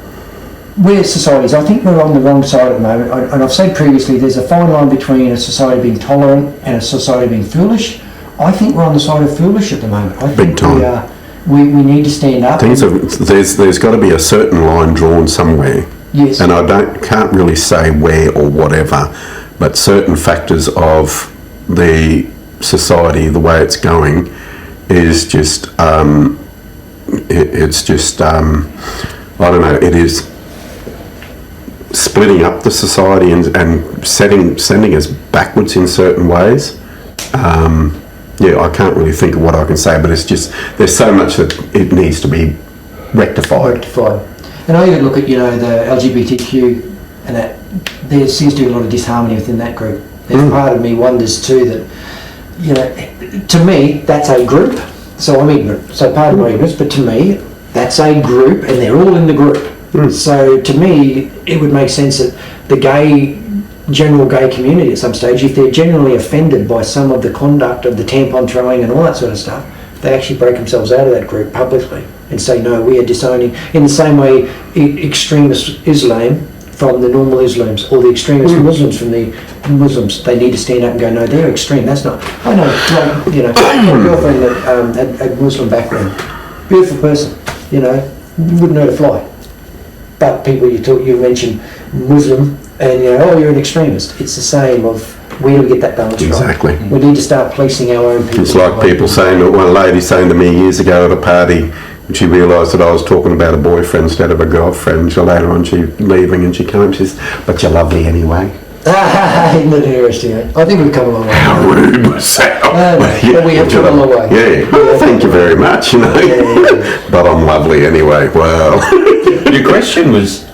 Where societies, I think we're on the wrong side at the moment, and I've said previously there's a fine line between a society being tolerant and a society being foolish. I think we're on the side of foolish at the moment. I think Big time. we need to stand up. There's got to be a certain line drawn somewhere. Yes. And I can't really say where or whatever, but certain factors of the society, the way it's going, is just it's just I don't know. It is splitting up the society and sending us backwards in certain ways. Yeah, I can't really think of what I can say, but it's just there's so much that it needs to be rectified. And I even look at, you know, the LGBTQ and that there seems to be a lot of disharmony within that group. There's part of me wonders too that, you know, to me that's a group, so I'm ignorant. So part of my ignorance, but to me that's a group and they're all in the group. So to me it would make sense that the general gay community at some stage, if they're genuinely offended by some of the conduct of the tampon throwing and all that sort of stuff, they actually break themselves out of that group publicly and say, no, we are disowning. In the same way, extremist Islam from the normal Islams, or the extremist Muslims from the Muslims, they need to stand up and go, no, they're extreme, that's not. I know, like, you know, my girlfriend that had a Muslim background, beautiful person, you know, wouldn't know to fly. But people, you mention Muslim, and you know, oh, you're an extremist. It's the same of, where do we get that balance Exactly. right? We need to start policing our own people. It's like people saying, one lady saying to me years ago at a party, she realised that I was talking about a boyfriend instead of a girlfriend. So later on, she leaving and she came, she says, but you're lovely anyway. Isn't that interesting? Eh? I think we've come a long way. How rude was that? But we have come a long way. Yeah, well, thank you very much, you know. Yeah. But I'm lovely anyway, well. Your question was,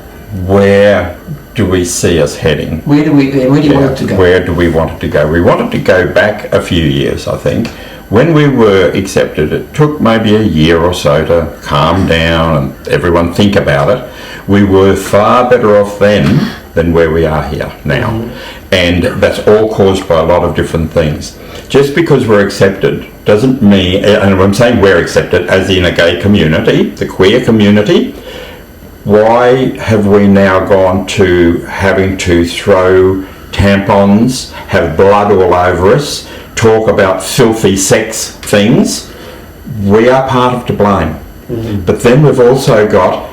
where do we see us heading? Where do you want it to go? Where do we want it to go? We wanted to go back a few years, I think. When we were accepted, it took maybe a year or so to calm down and everyone think about it. We were far better off then than where we are here now. And that's all caused by a lot of different things. Just because we're accepted doesn't mean, and I'm saying we're accepted as in a gay community, the queer community, why have we now gone to having to throw tampons, have blood all over us, talk about filthy sex things? We are part of to blame. But then we've also got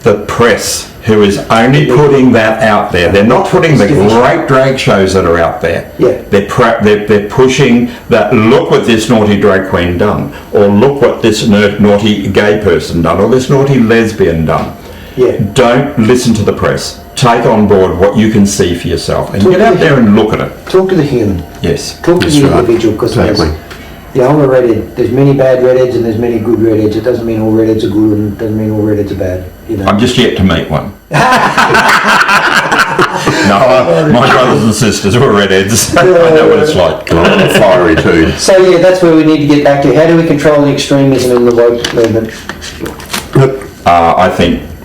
the press, who is only putting that out there. They're not putting the great drag shows that are out there. Yeah. They're pushing that, look what this naughty drag queen done, or look what this naughty gay person done, or this naughty lesbian done. Yeah. Don't listen to the press. Take on board what you can see for yourself and Talk get to out the- there and look at it. Talk to the human. Yes. Talk to That's the right. individual, because Exactly. Yeah, I'm a redhead. There's many bad redheads and there's many good redheads. It doesn't mean all redheads are good and it doesn't mean all redheads are bad. You know. I'm just yet to meet one. No, my brothers and sisters were redheads. I know what it's like. Oh, fiery too. So yeah, that's where we need to get back to. How do we control the extremism in the woke movement?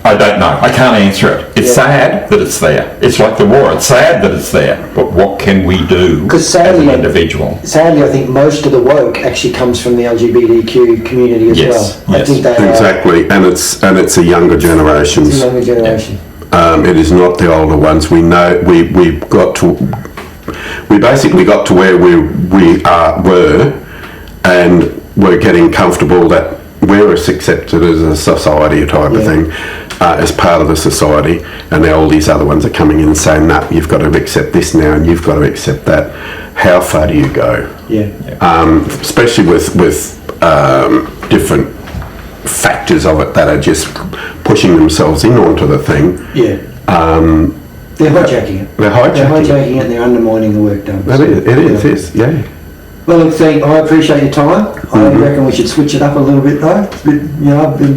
I don't know. I can't answer it. It's sad that it's there. It's like the war. It's sad that it's there. But what can we do as an individual? Sadly, I think most of the woke actually comes from the LGBTQ community as well. I think they exactly, and it's a younger generation. It's a younger generation. It is not the older ones. We know we basically got to where we were, and we're getting comfortable that we're accepted as a society type of thing, as part of the society, and now all these other ones are coming in saying, "No, you've got to accept this now, and you've got to accept that." How far do you go? Especially with different factors of it that are just pushing themselves in onto the thing. They're hijacking it. They're hijacking it and they're undermining the work done. It is. Well, look, I appreciate your time. I reckon we should switch it up a little bit though. It's a bit,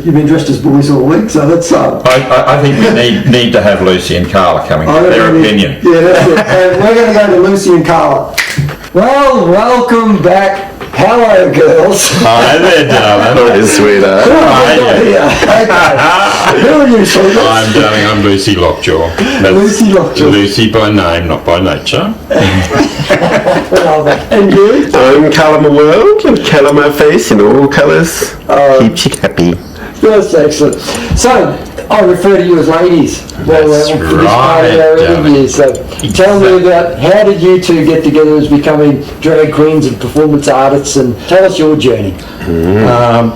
you've been dressed as boys all week, so that's I think we need to have Lucy and Carla coming to their opinion. Yeah, that's it. And we're going to go to Lucy and Carla. Well, welcome back. Hello, girls. Hi there, darling. Hello, sweetheart. Who are you, sweetheart? I'm Lucy Lockjaw. Lucy Lockjaw. Lucy by name, not by nature. And you? I'm colour my world and colour my face in all colours. Keeps you happy. That's excellent. So, I refer to you as ladies. That's for this part of our interview. So, tell me about how did you two get together as becoming drag queens and performance artists, and tell us your journey.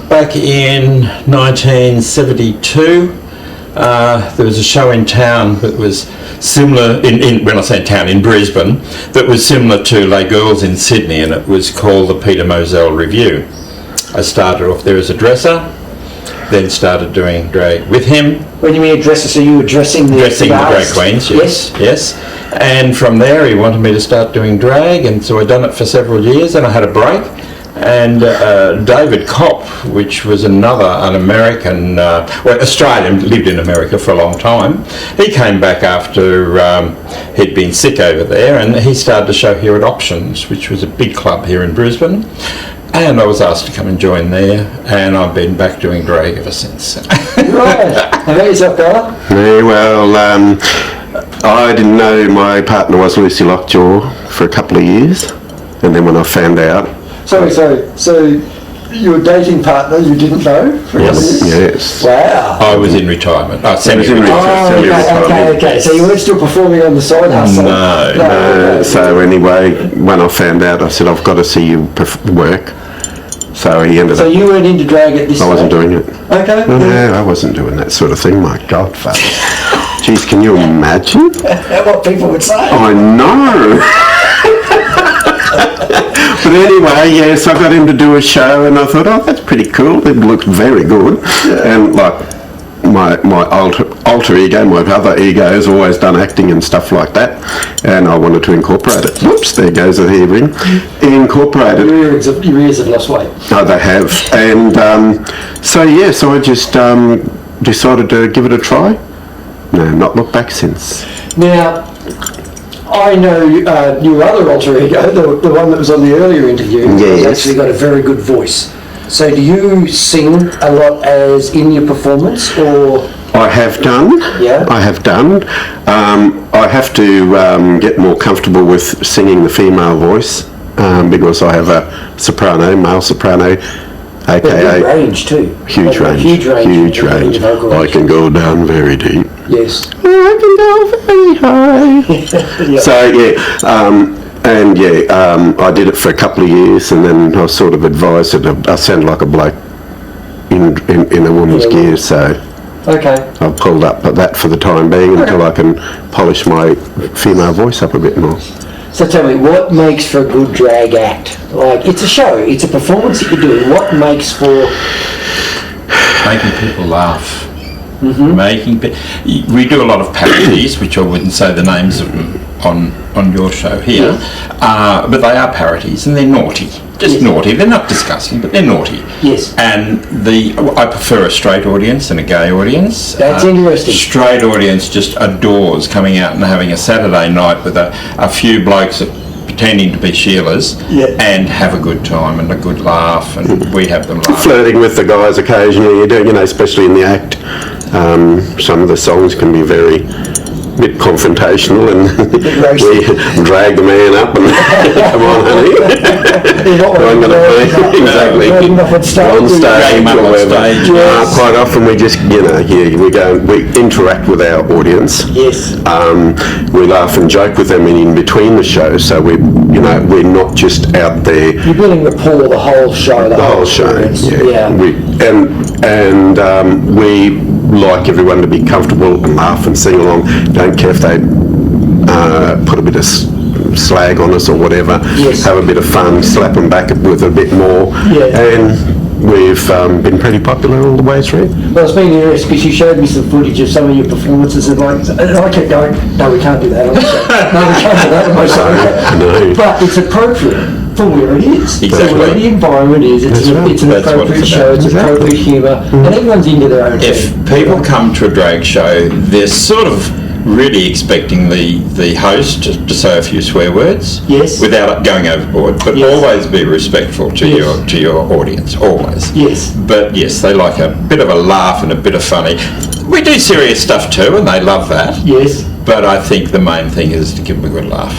Back in 1972, there was a show in town that was similar, when I say town, in Brisbane, that was similar to Les Girls in Sydney, and it was called the Peter Moselle Review. I started off there as a dresser, then started doing drag with him. When you mean a dresser, so you were dressing the drag queens, yes. And from there he wanted me to start doing drag, and so I'd done it for several years, and I had a break. And David Kopp, which was an American, Australian, lived in America for a long time. He came back after he'd been sick over there, and he started a show here at Options, which was a big club here in Brisbane. And I was asked to come and join there, and I've been back doing drag ever since. Right. How about yourself, Carla? Yeah, well, I didn't know my partner was Lucy Lockjaw for a couple of years, and then when I found out... Sorry, so your dating partner you didn't know? For yes. Wow. I was in retirement. Semi-retirement. Okay. So you weren't still performing on the side hustle? No. So anyway, when I found out, I said, I've got to see you work. So he ended up... So you weren't into drag at this I wasn't doing it. Okay. No, I wasn't doing that sort of thing. My God, father. Jeez, can you imagine? What people would say. I know. But anyway, yes, I got him to do a show, and I thought, oh, that's pretty cool. It looked very good. And like my alter ego, my other ego, has always done acting and stuff like that, and I wanted to incorporate it. Whoops, there goes a hearing. Incorporated. Your ears have lost weight. Oh, they have. And so I just decided to give it a try. No, not look back since. Now, I know your other alter ego, the one that was on the earlier interview, has actually got a very good voice. So do you sing a lot as in your performance, or...? I have done. Yeah. I have done. I have to get more comfortable with singing the female voice, because I have a male soprano, aka... Big range too. Huge range. Huge range. I can go down very deep. Yes. I can go very high. Yep. So I did it for a couple of years, and then I was sort of advised that I sound like a bloke in a woman's gear, so okay. I've pulled up that for the time being until I can polish my female voice up a bit more. So tell me, what makes for a good drag act? Like, it's a show, it's a performance that you're doing. What makes for... Making people laugh. We do a lot of parodies, which I wouldn't say the names of them on your show here, but they are parodies and they're naughty. just naughty. They're not disgusting, but they're naughty. Yes. And I prefer a straight audience than a gay audience. That's interesting. Straight audience just adores coming out and having a Saturday night with a few blokes pretending to be Sheilas and have a good time and a good laugh, and we have them laugh. Flirting with the guys occasionally, especially in the act. Some of the songs can be bit confrontational, and we drag the man up and come on, honey. I'm going to play exactly on stage or whatever. Quite often we just, we interact with our audience. Yes. We laugh and joke with them in between the shows, so we're not just out there. You're building rapport the whole show. The whole show. Yeah. We like everyone to be comfortable and laugh and sing along. Don't care if they put a bit of slag on us or whatever. Yes. Have a bit of fun, slap them back with a bit more. Yeah. And we've been pretty popular all the way through. Well, it's been interesting because you showed me some footage of some of your performances, and I kept going, no, we can't do that on the show. No, we can't do that on my show. No. But it's appropriate for where it is. Exactly. For where the environment is. It's an That's what appropriate it's show, about. it's appropriate humour, and everyone's into their own If thing. people come to a drag show, they're sort of really expecting the host to say a few swear words, Yes. without going overboard, but Yes. always be respectful to Yes. your audience, always. Yes. But yes, they like a bit of a laugh and a bit of funny. We do serious stuff too, and they love that. Yes. But I think the main thing is to give them a good laugh.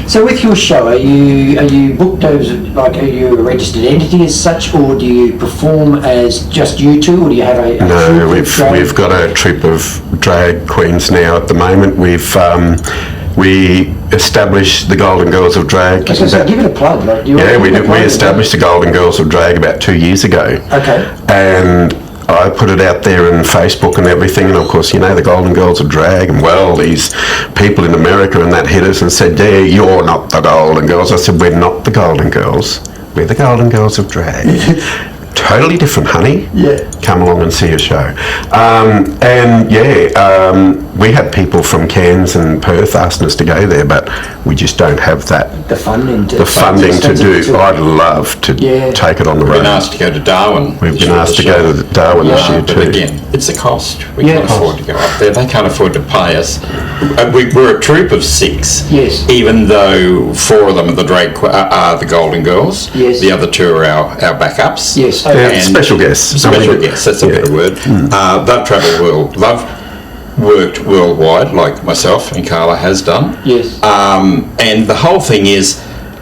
So with your show, are you booked as, are you a registered entity as such, or do you perform as just you two, or do you have a No, troupe of drag? we've got a troupe of drag queens now at the moment. We established the Golden Girls of Drag. So give it a plug. We established the Golden Girls of Drag about 2 years ago. Okay. And I put it out there on Facebook and everything, and of course, the Golden Girls of Drag, and these people in America and that hit us and said, yeah, you're not the Golden Girls. I said, we're not the Golden Girls. We're the Golden Girls of Drag. Totally different, honey. Yeah. Come along and see a show. We had people from Cairns and Perth asking us to go there, but we just don't have the funding to do. I'd love to take it on the road. We've been asked to go to Darwin. We've been asked to go to Darwin this year too. But again, it's a cost. We can't afford to go up there. They can't afford to pay us. We're a troupe of 6. Yes. Even though 4 of them are the Golden Girls. Yes. The other 2 are our backups. Yes. Yeah, special guests. Special guests, that's a better word. They've travelled they've worked worldwide, like myself and Carla has done. Yes. And the whole thing is,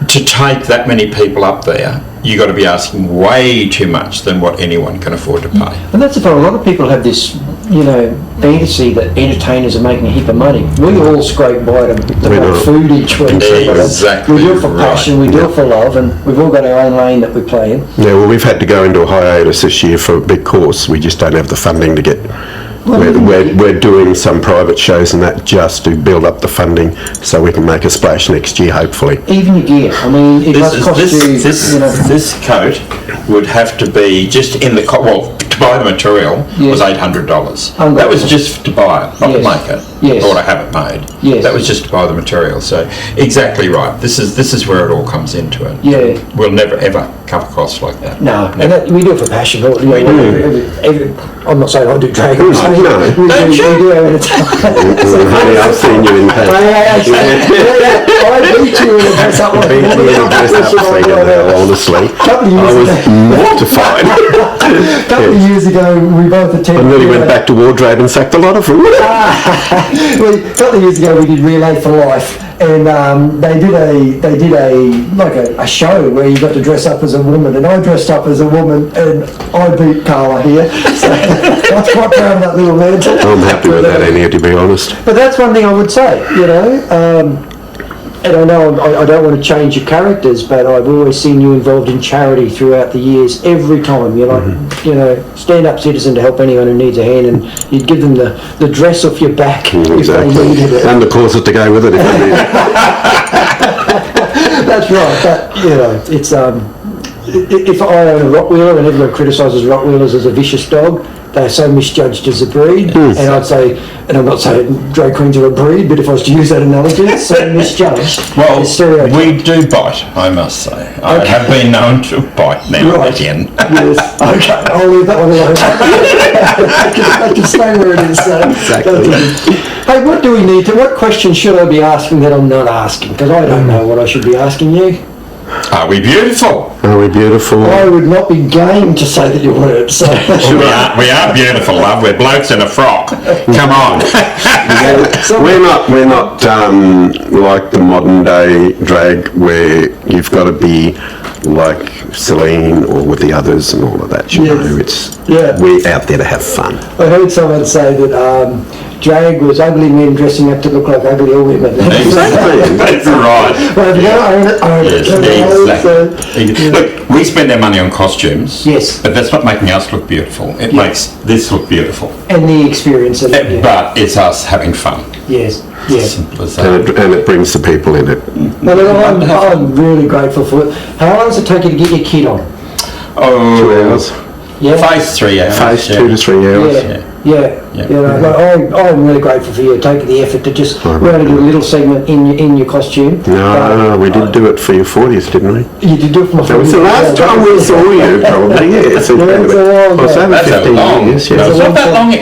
to take that many people up there, you got to be asking way too much than what anyone can afford to pay. And that's the problem. A lot of people have this, fantasy that entertainers are making a heap of money. We all scrape by the food each week. Exactly. We do it for passion, we do it for love, and we've all got our own lane that we play in. Yeah, well, we've had to go into a hiatus this year for a big course. We just don't have the funding to get. We're doing some private shows and that just to build up the funding so we can make a splash next year, hopefully. Even your gear. I mean, it must cost you. This coat would have to be just in the to buy the material was $800. That was just to buy it, not to make it, or to have it made. Yes. That was just to buy the material. So exactly right. This is where it all comes into it. Yeah. We'll never ever cover costs like that. No, and we do it for passion. I'm not saying I do drag. I'm saying we do have it. Honey, I've seen you in pain. I beat you in a dress up. Honestly. I was mortified. A couple of years ago, we both attended. I nearly went back to wardrobe and sacked a lot of them. A couple of years ago, we did Relay for Life, and they did a show where you got to dress up as a woman, and I dressed up as a woman, and I beat Carla here. So I was quite proud of that little man. I'm happy with that, Annie, to be honest. But that's one thing I would say, and I know I don't want to change your characters, but I've always seen you involved in charity throughout the years. Every time you're like, stand-up citizen to help anyone who needs a hand, and you'd give them the dress off your back if they needed it. And the corsets to go with it if they need it. That's right. But if I own a Rottweiler and everyone criticises Rottweilers as a vicious dog, they're so misjudged as a breed, and I'd say, and I'm not saying drag queens are a breed, but if I was to use that analogy, it's so misjudged. Well, It's stereotyped. we do bite, I must say. I have been known to bite now and again. Yes. Okay, I'll leave that one alone. I can stay where it is. So. Exactly. Hey, what do we need to? What questions should I be asking that I'm not asking? Because I don't know what I should be asking you. Are we beautiful? Are we beautiful? I would not be game to say that you weren't. So. We are beautiful, love. We're blokes in a frock. Come on. We're not like the modern day drag where you've got to be like Celine or with the others and all of that. You know, we're out there to have fun. I heard someone say that drag was ugly men dressing up to look like ugly women. Exactly. That's right. Well, if you don't own it, own it. Exactly. Look, we spend our money on costumes. Yes. But that's not making us look beautiful. It makes this look beautiful. And the experience of it. But it's us having fun. Yes. Yes. Simple as that. And it brings the people in it. Well, I'm really grateful for it. How long does it take you to get your kit on? 2 hours. Yeah. Face 3 hours. Face 2 to 3 hours. Yeah. You know, I'm really grateful for you taking the effort to just do a little segment in your costume. No, we did do it for your 40th, didn't we? You did do it for my 40th. That was the last time we saw you, probably. Yes, it's a long it's over That's 15 long. years. No, Yes. it's not that long. No,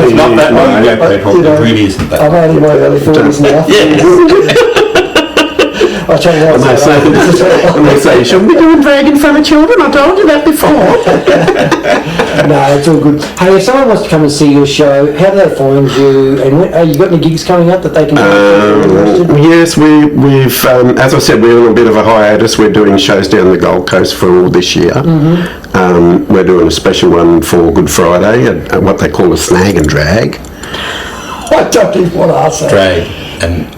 It's not that long ago, people. You know, It really isn't that I'm long. only in my early 40s now. Yes. I'll tell you what. And they say, you shouldn't be doing drag in front of children. I told you that before. No, it's all good. Hey, if someone wants to come and see your show, how do they find you? And you got any gigs coming up that they can do? Yes, we've, as I said, we're on a bit of a hiatus. We're doing shows down the Gold Coast for all this year. We're doing a special one for Good Friday, at what they call a snag and drag. I don't even want to ask that. Drag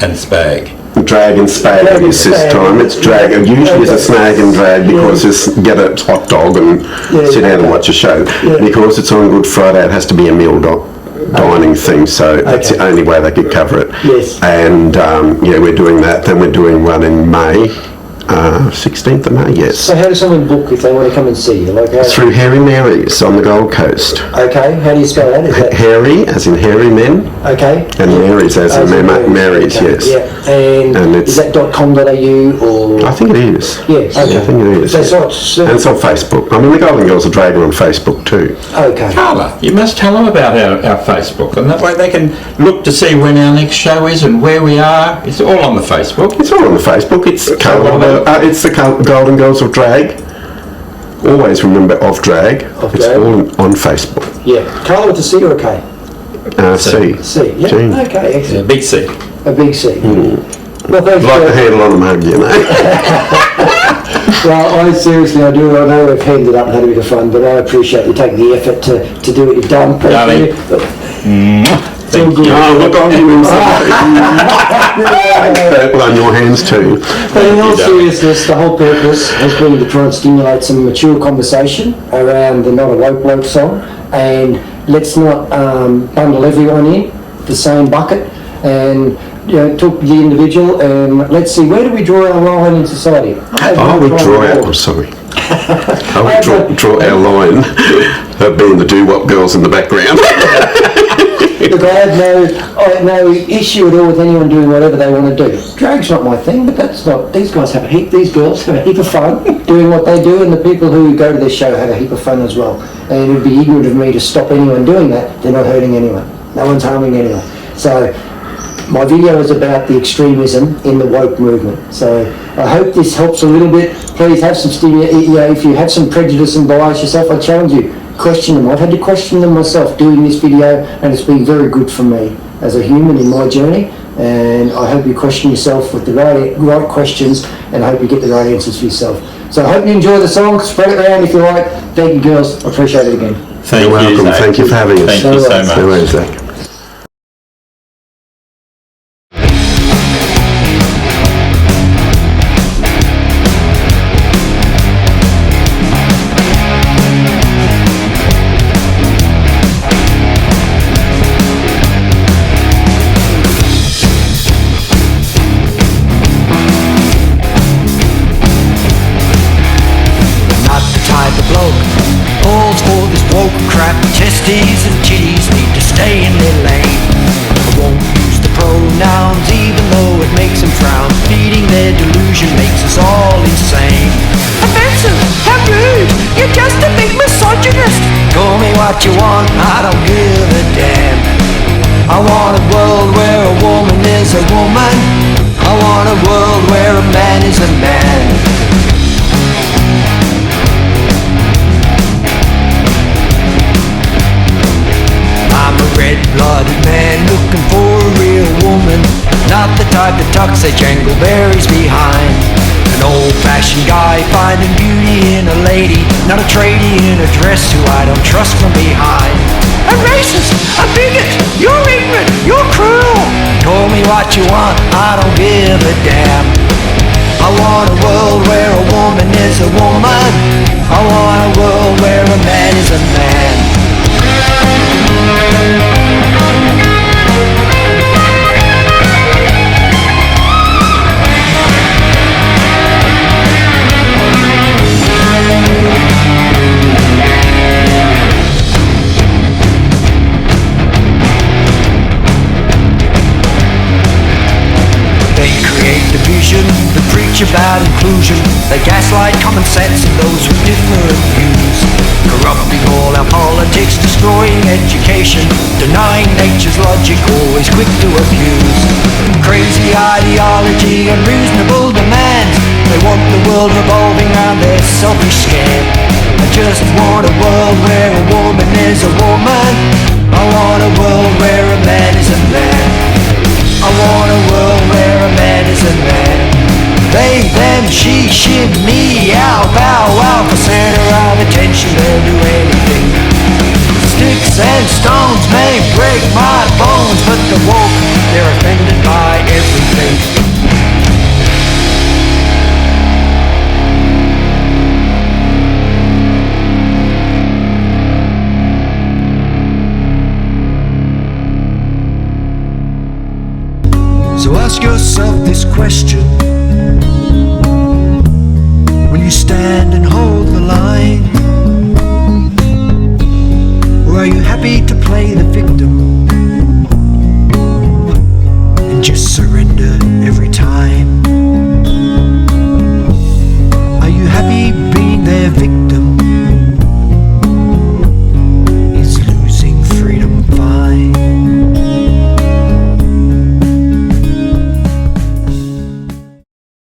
and spag. Drag and spag Drag and is this spag. time. It's drag, and usually it's a snag and drag because it's get a hot dog and sit down and watch a show. Because it's on Good Friday, it has to be a meal dining thing, so that's the only way they could cover it. Yes. And we're doing that. Then we're doing one in May, 16th of May, yes. So how does someone book if they want to come and see you? Like Through Hairy Mary's on the Gold Coast. Okay, how do you spell that? Is that Hairy, as in hairy men, okay? and Mary's, as in Mary's, okay. yes. Yeah, and it's, is that .com.au or? I think it is. Yeah, okay. I think it is. So And it's on Facebook. I mean, the Golden Girls are Drag on Facebook too. Okay. Carla, you must tell them about our Facebook, and that way they can look to see when our next show is and where we are. It's all on the Facebook. It's all on the Facebook. It's the Golden Girls of Drag. Always remember of drag. It's all on Facebook. Yeah. Carla with a C or a K? C. C. Yeah. Gene. Okay. Excellent. Big C. A big C. Well, thanks. Like the handle on a mug, you know. Well, I seriously, I do. I know we've handed up and had a bit of fun, but I appreciate you taking the effort to do what you've done. Darling. It's all good. Oh, look on you inside. Purple on your hands too. But in all seriousness, the whole purpose has been to try and stimulate some mature conversation around the Not A Woke Bloke song, and let's not bundle everyone in the same bucket, and talk to the individual, and let's see, where do we draw our line in society? I would draw our line being the doo-wop girls in the background. Look, I have no issue at all with anyone doing whatever they want to do. Drag's not my thing, but that's not. These girls have a heap of fun doing what they do, and the people who go to this show have a heap of fun as well. And it would be ignorant of me to stop anyone doing that. They're not hurting anyone. No one's harming anyone. So my video is about the extremism in the woke movement. So I hope this helps a little bit. Please have some if you have some prejudice and bias yourself, I challenge you. Question them. I've had to question them myself doing this video, and it's been very good for me as a human in my journey. And I hope you question yourself with the right questions, and I hope you get the right answers for yourself. So I hope you enjoy the song. Spread it around if you like. Thank you, girls. I appreciate it again. Thank You're welcome. Zach. Thank you for having us. Thank you so much. No worries, Zach. Falls for this woke crap, testing a woman. I want a world where a man is a man. I'm a red-blooded man looking for a real woman, not the type that tucks their jangleberries behind. An old-fashioned guy finding beauty in a lady, not a tradie in a dress who I don't trust from behind. A racist, a bigot, you're ignorant, you're cruel. Call me what you want, I don't give a damn. I want a world where a woman is a woman. I want a world where a man is a man. They create division, they preach about inclusion, they gaslight common sense and those with different views. Corrupting all our politics, destroying education, denying nature's logic, always quick to abuse. Crazy ideology, unreasonable demands, they want the world revolving around their selfish scam. I just want a world where a woman is a woman. I want a world where a man is a man. I want a world where a man is a man. They, them, she, me, ow, bow, wow. For center of attention, they'll do anything. Sticks and stones may break my bones, but the woke, they're offended by everything. So ask yourself this question: